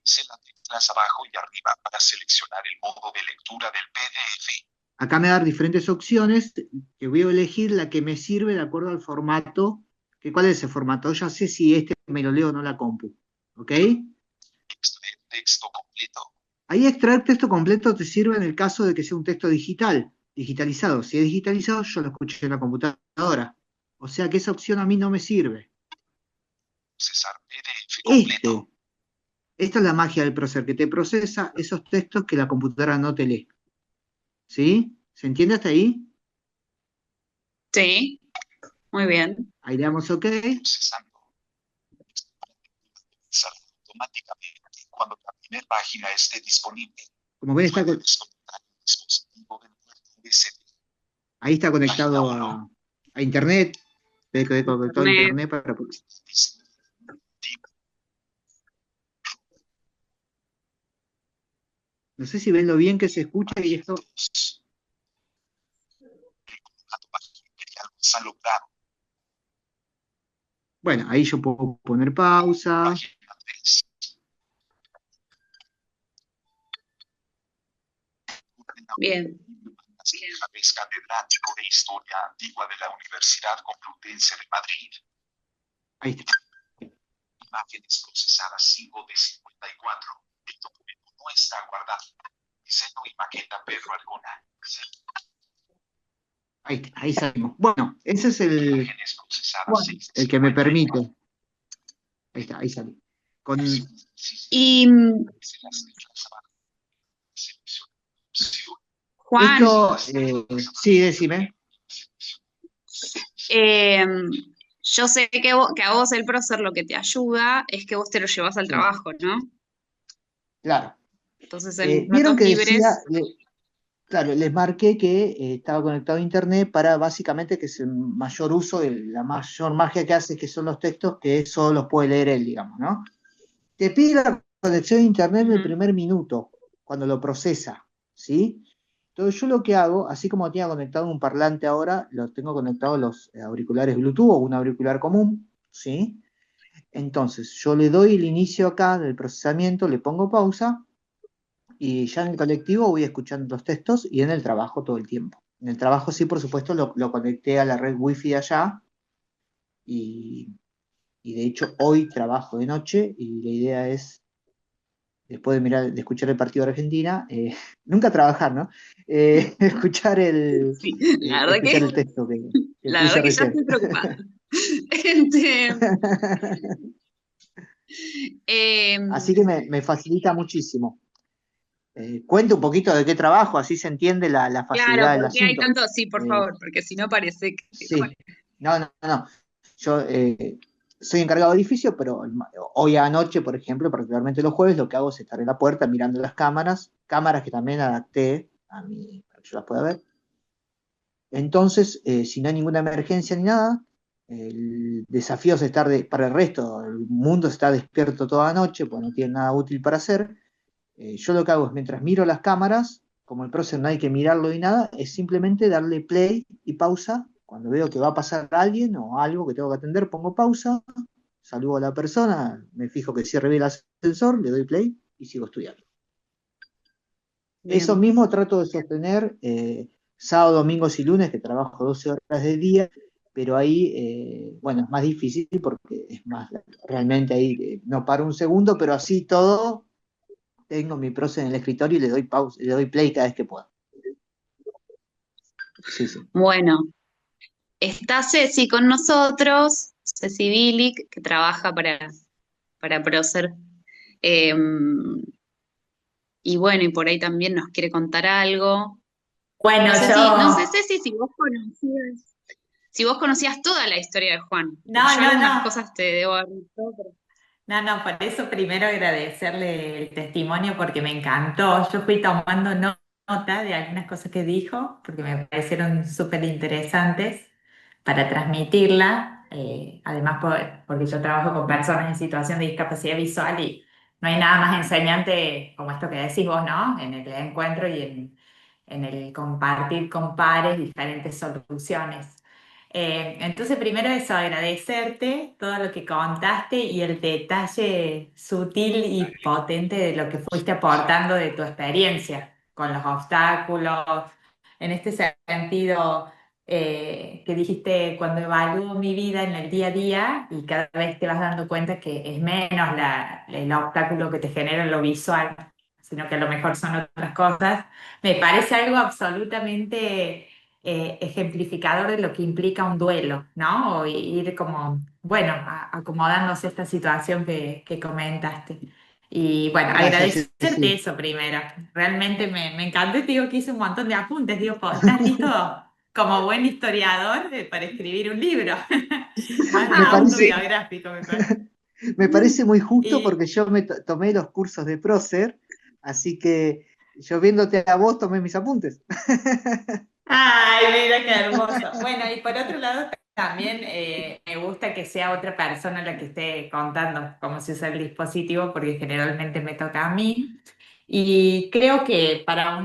Se las teclas abajo y arriba para seleccionar el modo de lectura del PDF. Acá me da diferentes opciones, que voy a elegir la que me sirve de acuerdo al formato. ¿Cuál es ese formato? Ya sé si este me lo leo o no la compu. ¿Ok? Extraer texto completo. Ahí extraer texto completo te sirve en el caso de que sea un texto digital, digitalizado. Si es digitalizado, yo lo escucho en la computadora. O sea que esa opción a mí no me sirve. Procesar PDF completo. Esta es la magia del prócer, que te procesa esos textos que la computadora no te lee. ¿Sí? ¿Se entiende hasta ahí? Sí, muy bien. Ahí le damos OK. Procesando. Automáticamente cuando la primera página esté disponible. Como ven, Puede desconectar el dispositivo del puerto USB. ahí está conectado a Internet. Conectado a Internet para... No sé si ven lo bien que se escucha y esto... Bueno, ahí yo puedo poner pausa. Bien. Es catedrático de Historia Antigua de la Universidad Complutense de Madrid. Ahí está. Imágenes procesadas 5 de 54. El documento no está guardado. Diseño y maqueta Pedro Argona. Ahí salimos. Bueno, ese es el que me permite. Ahí está, ahí salí. Y Juan, esto, sí, decime. yo sé que a vos el prócer lo que te ayuda es que vos te lo llevas al Sí. trabajo, ¿no? Claro. Entonces en Vieron ratos que libres. decía, claro, les marqué que estaba conectado a Internet para básicamente que es el mayor uso, la mayor magia que hace, que son los textos que solo los puede leer él, digamos, ¿no? Te pide la conexión a Internet en el primer minuto, cuando lo procesa, ¿sí? Entonces yo lo que hago, así como tenía conectado un parlante ahora, lo tengo conectado a los auriculares Bluetooth o un auricular común, ¿sí? Entonces yo le doy el inicio acá del procesamiento, le pongo pausa, y ya en el colectivo voy escuchando los textos y en el trabajo todo el tiempo. En el trabajo sí, por supuesto, lo conecté a la red wifi de allá y de hecho hoy trabajo de noche y la idea es, después de escuchar el partido de Argentina, nunca trabajar, ¿no? Escuchar Sí, la verdad escuchar el texto que la puse verdad que ya recién. estoy preocupada. Este, Así que me facilita muchísimo. Cuento un poquito de qué trabajo, así se entiende la claro, facilidad del porque hay asunto. tanto, sí, por favor, porque si no parece que. Sí, no. Yo soy encargado de edificio, pero hoy anoche, por ejemplo, particularmente los jueves, lo que hago es estar en la puerta mirando las cámaras que también adapté a mí para que yo las pueda ver. Entonces, si no hay ninguna emergencia ni nada, el desafío es para el resto, el mundo está despierto toda la noche, pues no tiene nada útil para hacer. Yo lo que hago es, mientras miro las cámaras, como el prócer no hay que mirarlo ni nada, es simplemente darle play y pausa. Cuando veo que va a pasar alguien o algo que tengo que atender, pongo pausa, saludo a la persona, me fijo que cierre bien el ascensor, le doy play y sigo estudiando. Eso Bien. mismo trato de sostener sábado, domingos y lunes, que trabajo 12 horas de día, pero ahí, bueno, es más difícil porque es más, realmente ahí no paro un segundo, pero así todo, tengo mi prosa en el escritorio y le doy pausa, le doy play cada vez que puedo. Sí, sí. Bueno, está Ceci con nosotros, Ceci Bilic, que trabaja para Procer. Eh, y bueno, y por ahí también nos quiere contar algo. Bueno, No sé, yo, Ceci, si vos conocías toda la historia de Juan, porque no, yo no, algunas no, cosas te debo haber visto, pero no, no, por eso primero agradecerle el testimonio porque me encantó. Yo fui tomando nota de algunas cosas que dijo porque me parecieron súper interesantes para transmitirla. Además, porque yo trabajo con personas en situación de discapacidad visual y no hay nada más enseñante como esto que decís vos, ¿no? En el encuentro y en el compartir con pares diferentes soluciones. Entonces, primero eso, agradecerte todo lo que contaste y el detalle sutil y potente de lo que fuiste aportando de tu experiencia con los obstáculos. En este sentido, que dijiste, cuando evalúo mi vida en el día a día y cada vez te vas dando cuenta que es menos el obstáculo que te genera lo visual, sino que a lo mejor son otras cosas, me parece algo absolutamente ejemplificador de lo que implica un duelo, ¿no? O ir como, bueno, acomodándose a esta situación que comentaste. Y bueno, Gracias, agradecerte Ceci. eso primero. Realmente me encantó y te digo que hice un montón de apuntes. Digo, "Po, ¿estás listo como buen historiador para escribir un libro? Más de Me parece, autobiográfico, me parece. me parece muy justo Y, porque yo tomé los cursos de prócer, así que yo viéndote a vos tomé mis apuntes. ay, mira qué hermoso. Bueno, y por otro lado, también me gusta que sea otra persona la que esté contando cómo se usa el dispositivo, porque generalmente me toca a mí. Y creo que para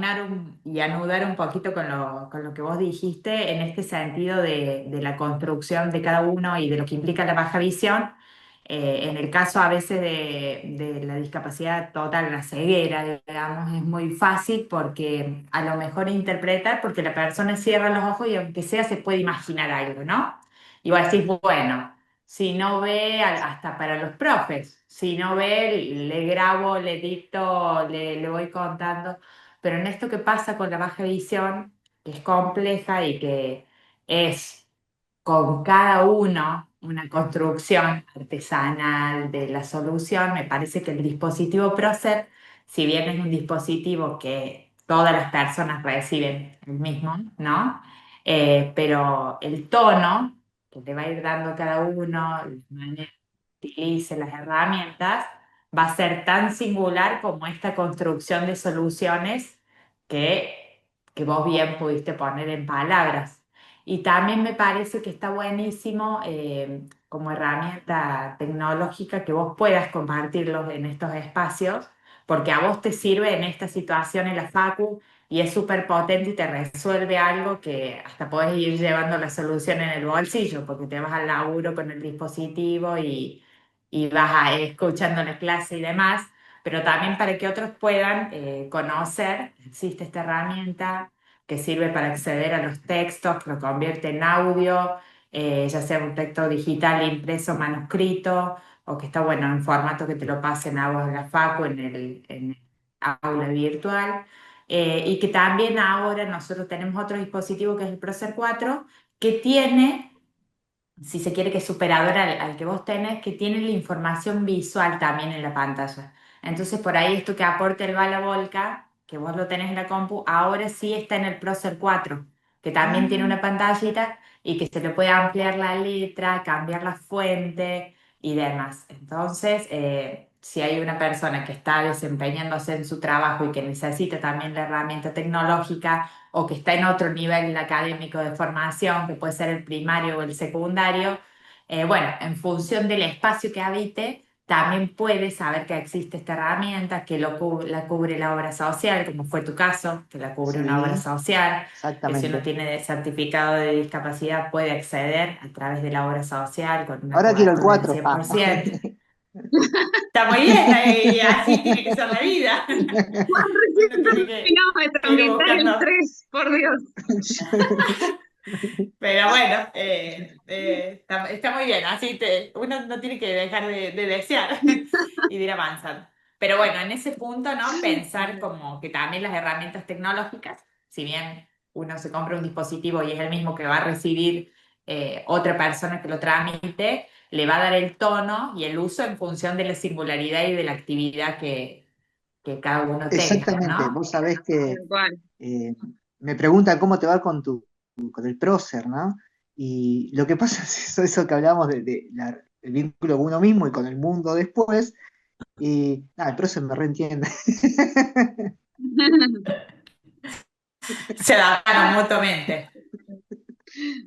y anudar un poquito con lo que vos dijiste, en este sentido de la construcción de cada uno y de lo que implica la baja visión, en el caso a veces de la discapacidad total, la ceguera, digamos, es muy fácil porque a lo mejor interpretar, porque la persona cierra los ojos y aunque sea se puede imaginar algo, ¿no? Y vos decís, bueno. Si no ve, hasta para los profes, si no ve, le grabo, le dicto, le voy contando. Pero en esto que pasa con la baja visión, que es compleja y que es con cada uno una construcción artesanal de la solución, me parece que el dispositivo Procer, si bien es un dispositivo que todas las personas reciben el mismo, ¿no? Pero el tono que le va a ir dando a cada uno, la manera que utilice las herramientas, va a ser tan singular como esta construcción de soluciones que vos bien pudiste poner en palabras. Y también me parece que está buenísimo como herramienta tecnológica que vos puedas compartirlos en estos espacios, porque a vos te sirve en esta situación en la facu y es súper potente y te resuelve algo que hasta podés ir llevando la solución en el bolsillo, porque te vas al laburo con el dispositivo y vas escuchando la clase y demás, pero también para que otros puedan conocer, existe esta herramienta que sirve para acceder a los textos, que lo convierte en audio, ya sea un texto digital, impreso, manuscrito, o que está bueno en formato que te lo pasen a vos en la facu, en el aula virtual. Y que también ahora nosotros tenemos otro dispositivo que es el Procer 4, que tiene, si se quiere, que es superador al que vos tenés, que tiene la información visual también en la pantalla. Entonces, por ahí esto que aporta el Bala Volca, que vos lo tenés en la compu, ahora sí está en el Procer 4, que también tiene Ah, una pantallita y que se le puede ampliar la letra, cambiar la fuente y demás. Entonces, si hay una persona que está desempeñándose en su trabajo y que necesita también la herramienta tecnológica, o que está en otro nivel académico de formación, que puede ser el primario o el secundario, bueno, en función del espacio que habite, también puede saber que existe esta herramienta, que la cubre la obra social, como fue tu caso, que la cubre una obra sí, social, que si uno exactamente. tiene certificado de discapacidad puede acceder a través de la obra social con una Ahora quiero el cobertura del 4. 100%. Está muy bien, y así tiene que ser la vida. Juan, Uno recién tiene que terminamos de ir transmitir el buscando. 3, por Dios. Pero bueno, está muy bien, así uno no tiene que dejar de desear y de ir avanzando. Pero bueno, en ese punto, ¿no? Pensar como que también las herramientas tecnológicas, si bien uno se compra un dispositivo y es el mismo que va a recibir otra persona que lo tramite, le va a dar el tono y el uso en función de la singularidad y de la actividad que cada uno tenga, Exactamente, ¿no? vos sabés que Tal cual. eh, me preguntan cómo te va con el prócer, ¿no? Y lo que pasa es eso que hablábamos el vínculo con uno mismo y con el mundo después, y nada, el prócer me reentiende. Se adaptaron mutuamente.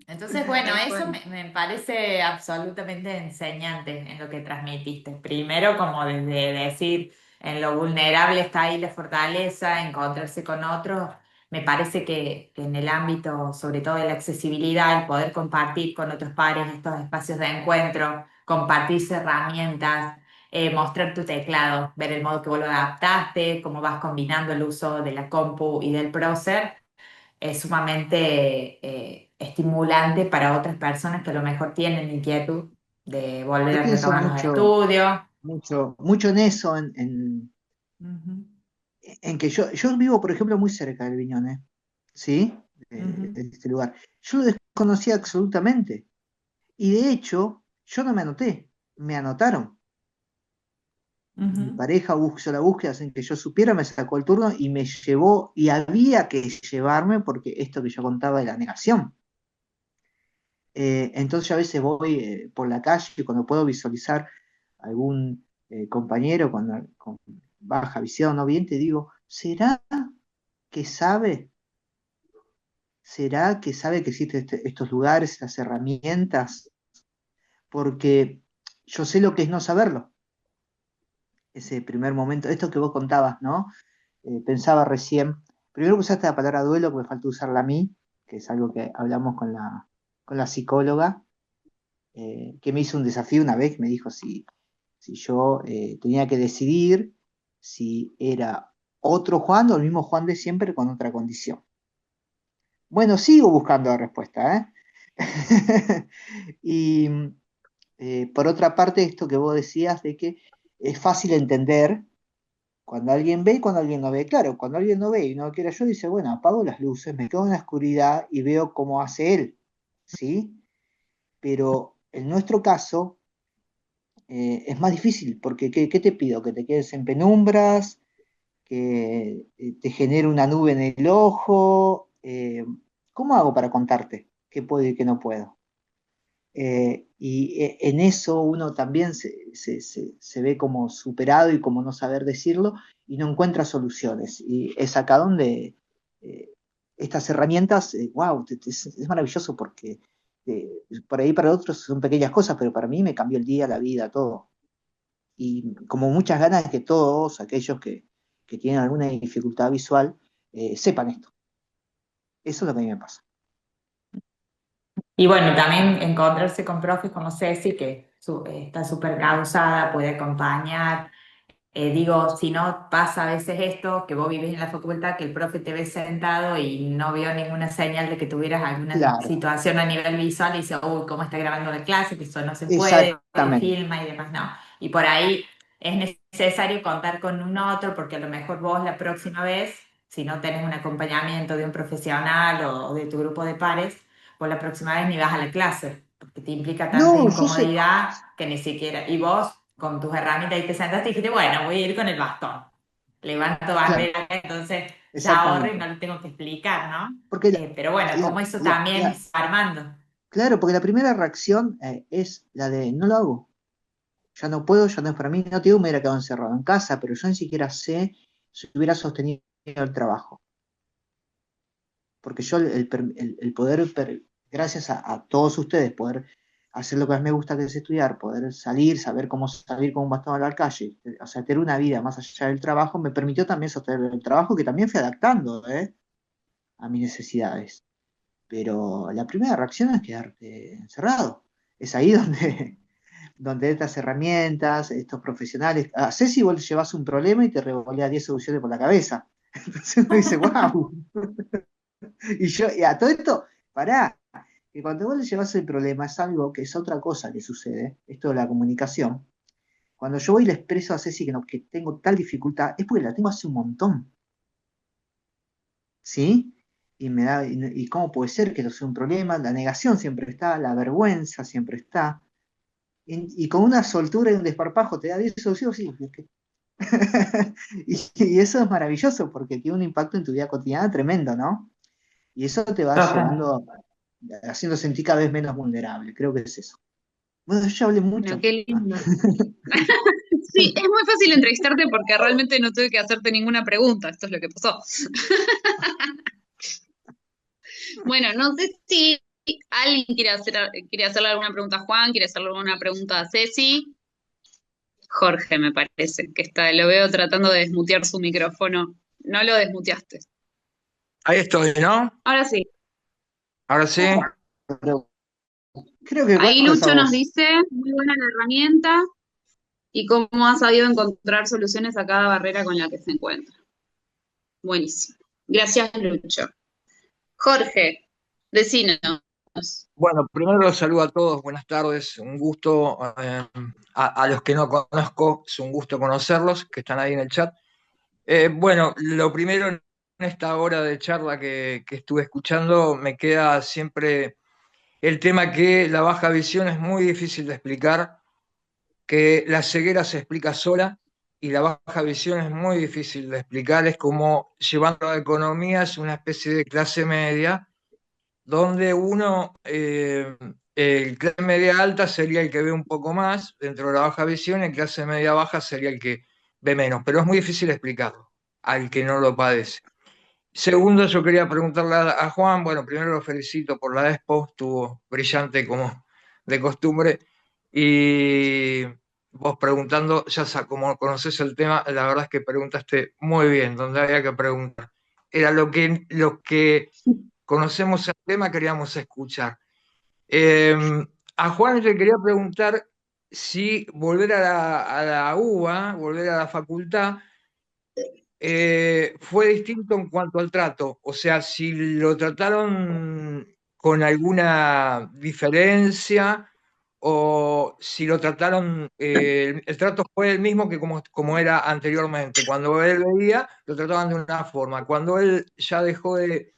Entonces, bueno, Tal eso cual. me parece absolutamente enseñante en lo que transmitiste. Primero, como desde decir, en lo vulnerable está ahí la fortaleza, encontrarse con otros. Me parece que en el ámbito, sobre todo de la accesibilidad, el poder compartir con otros pares estos espacios de encuentro, compartirse herramientas, mostrar tu teclado, ver el modo que vos lo adaptaste, cómo vas combinando el uso de la compu y del prócer es sumamente estimulante para otras personas que a lo mejor tienen inquietud de volver Yo a pienso retomar los estudios. mucho en eso, Ujú, en que yo vivo, por ejemplo, muy cerca del Viñón, ¿eh? ¿Sí? ujú, De este lugar. Yo lo desconocía absolutamente. Y de hecho, yo no me anoté, me anotaron. Mi ujú, pareja hizo la búsqueda sin que yo supiera, me sacó el turno y me llevó, y había que llevarme porque esto que yo contaba de la negación. Entonces yo a veces voy por la calle y cuando puedo visualizar algún compañero con baja visión o bien, te digo, ¿será que sabe? ¿Será que sabe que existen estos lugares, estas herramientas? Porque yo sé lo que es no saberlo. Ese primer momento, esto que vos contabas, ¿no? Pensaba recién, primero usaste la palabra duelo, porque falta usarla a mí, que es algo que hablamos con la psicóloga, que me hizo un desafío una vez, me dijo si yo tenía que decidir si era otro Juan o el mismo Juan de siempre con otra condición. Bueno, sigo buscando la respuesta, ¿eh? Y por otra parte, esto que vos decías de que es fácil entender cuando alguien ve y cuando alguien no ve. Claro, cuando alguien no ve y no quiere yo, dice, bueno, apago las luces, me quedo en la oscuridad y veo cómo hace él, ¿sí? Pero en nuestro caso es más difícil, porque ¿qué te pido? Que te quedes en penumbras, que te genere una nube en el ojo. ¿Cómo hago para contarte qué puedo y qué no puedo? En eso uno también se ve como superado y como no saber decirlo y no encuentra soluciones. Y es acá donde eh, estas herramientas, wow, es maravilloso porque eh, por ahí para otros son pequeñas cosas, pero para mí me cambió el día, la vida, todo. Y como muchas ganas de que todos aquellos que tienen alguna dificultad visual sepan esto. Eso es lo que a mí me pasa. Y bueno, también encontrarse con profes como Ceci, que está súper causada, puede acompañar. Digo, si no pasa a veces esto, que vos vivís en la facultad, que el profe te ve sentado y no vio ninguna señal de que tuvieras alguna Claro, situación a nivel visual y dice, uy, ¿cómo está grabando la clase? Que eso no se puede, exactamente. filma y demás, no. Y por ahí es necesario contar con un otro, porque a lo mejor vos la próxima vez, si no tenés un acompañamiento de un profesional o de tu grupo de pares, vos la próxima vez ni vas a la clase, porque te implica tanta No, yo sé, incomodidad que ni siquiera, y vos con tus herramientas y te sentaste y dijiste, bueno, voy a ir con el bastón. Levanto claro, bandera, entonces ya ahorro y exactamente. no lo tengo que explicar, ¿no? Porque Pero bueno, la- como eso la- también la- se va armando. claro, porque la primera reacción es la de no lo hago, ya no puedo, ya no es para mí, no te digo me hubiera quedado encerrado en casa, pero yo ni siquiera sé si hubiera sostenido el trabajo, porque yo el poder, gracias a todos ustedes, poder hacer lo que más me gusta que es estudiar, poder salir, saber cómo salir con un bastón a la calle, o sea, tener una vida más allá del trabajo, me permitió también sostener el trabajo que también fui adaptando, a mis necesidades. Pero la primera reacción es quedarte encerrado. Es ahí donde donde estas herramientas, estos profesionales, a Ceci vos le llevas un problema y te revolea 10 soluciones por la cabeza. Entonces uno dice, wow. Y a todo esto, pará, que cuando vos le llevas el problema es algo que es otra cosa que sucede, esto de la comunicación. Cuando yo voy y le expreso a Ceci que, no, que tengo tal dificultad, es porque la tengo hace un montón, ¿sí? Y cómo puede ser que no sea un problema, la negación siempre está, la vergüenza siempre está, y con una soltura y un desparpajo te da 10 soluciones, sí, y eso es maravilloso porque tiene un impacto en tu vida cotidiana tremendo, ¿no? Y eso te va Total. llevando, haciendo sentir cada vez menos vulnerable, creo que es eso. Bueno, yo ya hablé Bueno, mucho. qué lindo. Sí, es muy fácil entrevistarte porque realmente no tuve que hacerte ninguna pregunta, esto es lo que pasó. Bueno, no sé si alguien quiere hacerle alguna pregunta a Juan, quiere hacerle alguna pregunta a Ceci. Jorge, me parece, que está, lo veo tratando de desmutear su micrófono. No lo desmuteaste. Ahí estoy, ¿no? Ahora sí. Ahora sí. Pero creo que Ahí vamos a Lucho nos vos. dice, muy buena la herramienta y cómo ha sabido encontrar soluciones a cada barrera con la que se encuentra. Buenísimo. Gracias, Lucho. Jorge, decinos. Bueno, primero los saludo a todos, buenas tardes, un gusto. A los que no conozco, es un gusto conocerlos, que están ahí en el chat. Bueno, lo primero en esta hora de charla que estuve escuchando, me queda siempre el tema que la baja visión es muy difícil de explicar, que la ceguera se explica sola y la baja visión es muy difícil de explicar, es como llevando a la economía, es una especie de clase media donde uno, el clase media alta sería el que ve un poco más dentro de la baja visión, y el clase media baja sería el que ve menos, pero es muy difícil explicarlo al que no lo padece. Segundo, yo quería preguntarle a Juan, bueno, primero lo felicito por la expo, estuvo brillante como de costumbre, y vos preguntando, como conoces el tema, la verdad es que preguntaste muy bien, donde había que preguntar. Era lo que conocemos el tema, queríamos escuchar. Eh, a Juan le quería preguntar si volver a la UBA, volver a la facultad, fue distinto en cuanto al trato. O sea, si lo trataron con alguna diferencia o si lo trataron, el trato fue el mismo que como era anteriormente. Cuando él veía, lo trataban de una forma. Cuando él ya dejó de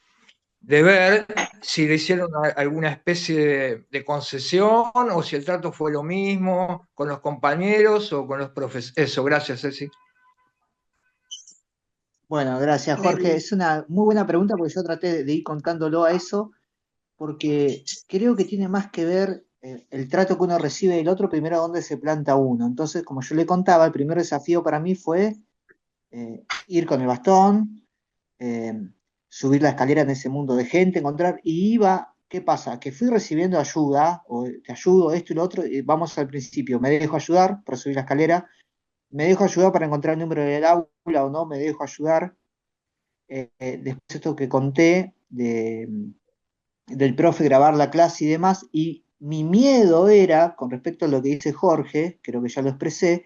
ver si le hicieron alguna especie de concesión o si el trato fue lo mismo con los compañeros o con los profesores. Eso, gracias, Ceci. Bueno, gracias, Jorge. Es una muy buena pregunta porque yo traté de ir contándolo a eso, porque creo que tiene más que ver el trato que uno recibe del otro, primero a dónde se planta uno. Entonces, como yo le contaba, el primer desafío para mí fue ir con el bastón, eh, subir la escalera en ese mundo de gente, encontrar, y iba, ¿qué pasa? Que fui recibiendo ayuda, o te ayudo, esto y lo otro, y vamos al principio, me dejo ayudar para subir la escalera, me dejo ayudar para encontrar el número del aula o no, me dejo ayudar. Después esto que conté del profe grabar la clase y demás, y mi miedo era, con respecto a lo que dice Jorge, creo que ya lo expresé,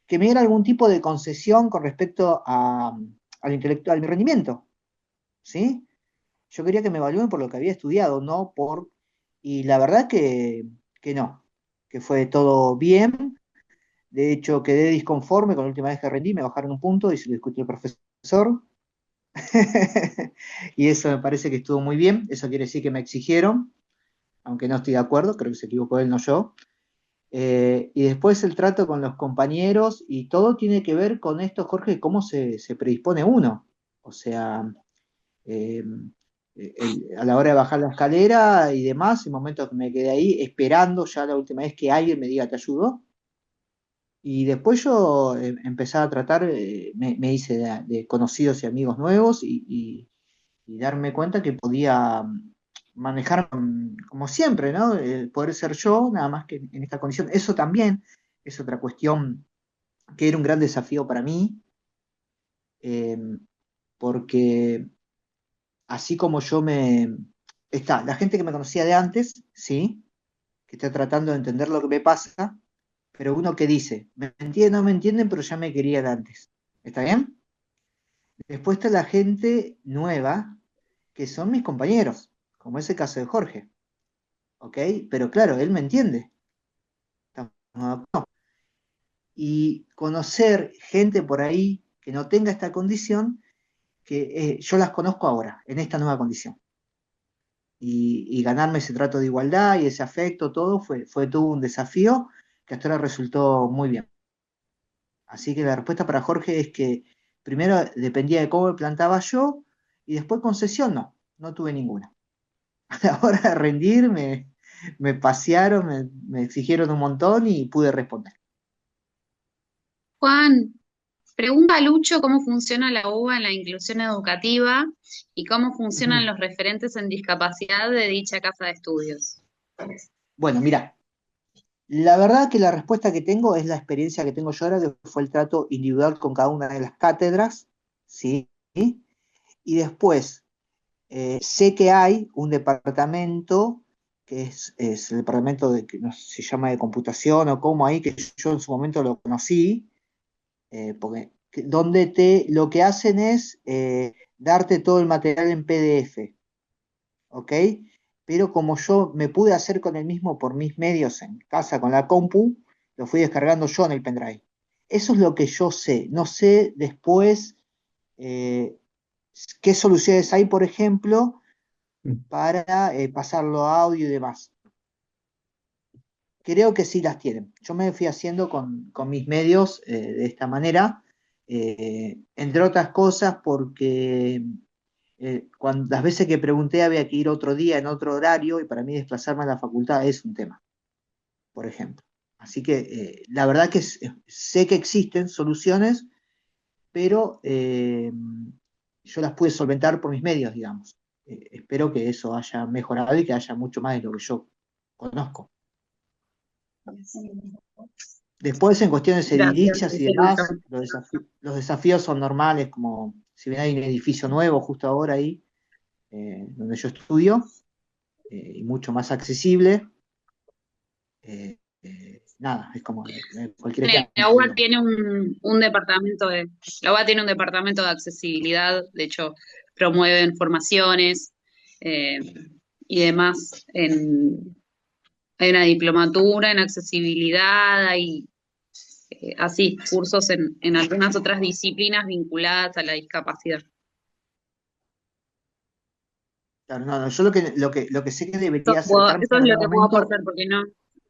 que me diera algún tipo de concesión con respecto al intelectual, a mi rendimiento, ¿sí? Yo quería que me evalúen por lo que había estudiado, no por... Y la verdad que no, que fue todo bien. De hecho, quedé disconforme con la última vez que rendí, me bajaron un punto y se lo discutió el profesor. Y eso me parece que estuvo muy bien. Eso quiere decir que me exigieron, aunque no estoy de acuerdo, creo que se equivocó él, no yo. Y después el trato con los compañeros y todo tiene que ver con esto, Jorge, cómo se predispone uno. O sea, eh, a la hora de bajar la escalera y demás, en momentos que me quedé ahí esperando ya la última vez que alguien me diga te ayudo. Y después yo empecé a tratar, me hice de conocidos y amigos nuevos y darme cuenta que podía manejar como siempre, ¿no? Poder ser yo, nada más que en esta condición. Eso también es otra cuestión que era un gran desafío para mí, eh, porque así como yo está la gente que me conocía de antes, ¿sí? Que está tratando de entender lo que me pasa, pero uno que dice, me entienden, no me entienden, pero ya me querían antes. ¿Está bien? Después está la gente nueva, que son mis compañeros, como es el caso de Jorge. ¿Ok? Pero claro, él me entiende. Estamos de acuerdo. Y conocer gente por ahí que no tenga esta condición, que yo las conozco ahora, en esta nueva condición. Y ganarme ese trato de igualdad y ese afecto, todo fue todo un desafío que hasta ahora resultó muy bien. Así que la respuesta para Jorge es que primero dependía de cómo me plantaba yo y después concesión no tuve ninguna. A la hora de rendir me pasearon, me exigieron un montón y pude responder. Juan, pregunta a Lucho cómo funciona la UBA en la inclusión educativa y cómo funcionan Ujú. los referentes en discapacidad de dicha casa de estudios. Bueno, mira, la verdad que la respuesta que tengo es la experiencia que tengo yo ahora, que fue el trato individual con cada una de las cátedras, ¿sí? Y después sé que hay un departamento que es el departamento que no sé si se llama de computación o cómo ahí, que yo en su momento lo conocí, porque donde lo que hacen es darte todo el material en PDF, ¿ok? Pero como yo me pude hacer con el mismo por mis medios en casa con la compu, lo fui descargando yo en el pendrive. Eso es lo que yo sé. No sé después eh, qué soluciones hay, por ejemplo, para pasarlo a audio y demás. Creo que sí las tienen. Yo me fui haciendo con mis medios de esta manera, entre otras cosas porque las veces que pregunté había que ir otro día en otro horario y para mí desplazarme a la facultad es un tema, por ejemplo. Así que la verdad que sé que existen soluciones, pero yo las pude solventar por mis medios, digamos. Espero que eso haya mejorado y que haya mucho más de lo que yo conozco. Después, en cuestiones Gracias, edilicias y Lucho. demás, los desafíos son normales, como si bien hay un edificio nuevo justo ahora ahí, donde yo estudio, y mucho más accesible, nada, es como cualquier La ejemplo, UBA digamos. tiene un departamento la UBA tiene un departamento de accesibilidad, de hecho, promueven formaciones eh, y demás. Hay una diplomatura en accesibilidad, hay así, cursos en algunas otras disciplinas vinculadas a la discapacidad. Claro, no, yo lo que sé que debería acercarme Eso en es lo algún que puedo momento, aportar, porque no,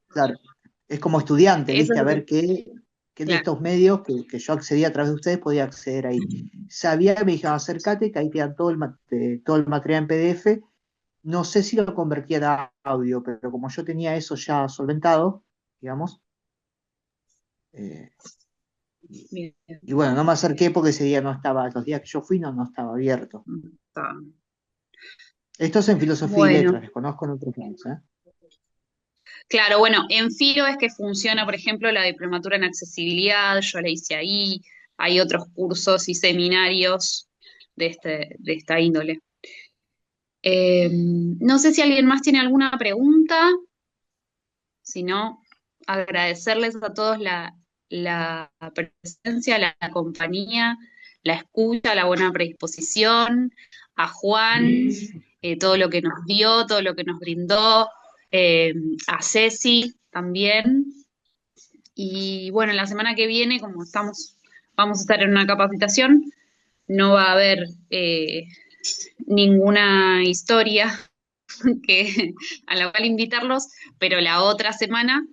claro, es como estudiante, eso ¿viste? es A lo que, ver qué de claro. estos medios que yo accedía a través de ustedes podía acceder ahí. Sabía que me dijeron acércate, que ahí te dan todo el material en PDF. No sé si lo convertía a audio, pero como yo tenía eso ya solventado, digamos, eh, Bien, y bueno, no me acerqué porque ese día no estaba, los días que yo fui no estaba abierto. está. Esto es en filosofía y Bueno, letras, les conozco en otros lados, ¿eh? claro, bueno, en Filo es que funciona, por ejemplo, la diplomatura en accesibilidad, yo la hice ahí, hay otros cursos y seminarios de esta índole. No sé si alguien más tiene alguna pregunta, si no, agradecerles a todos la presencia, la compañía, la escucha, la buena predisposición, a Juan, todo lo que nos dio, todo lo que nos brindó, eh, a Ceci también. Y bueno, la semana que viene, como vamos a estar en una capacitación, no va a haber ninguna historia que, a la cual invitarlos, pero la otra semana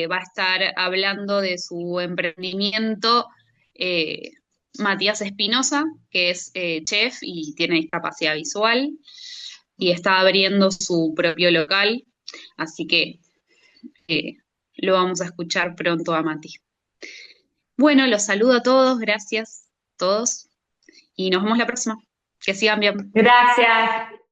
va a estar hablando de su emprendimiento eh, Matías Espinosa, que es chef y tiene discapacidad visual y está abriendo su propio local, así que eh, lo vamos a escuchar pronto a Mati. Bueno, los saludo a todos, gracias a todos y nos vemos la próxima. Que sigan bien. Gracias.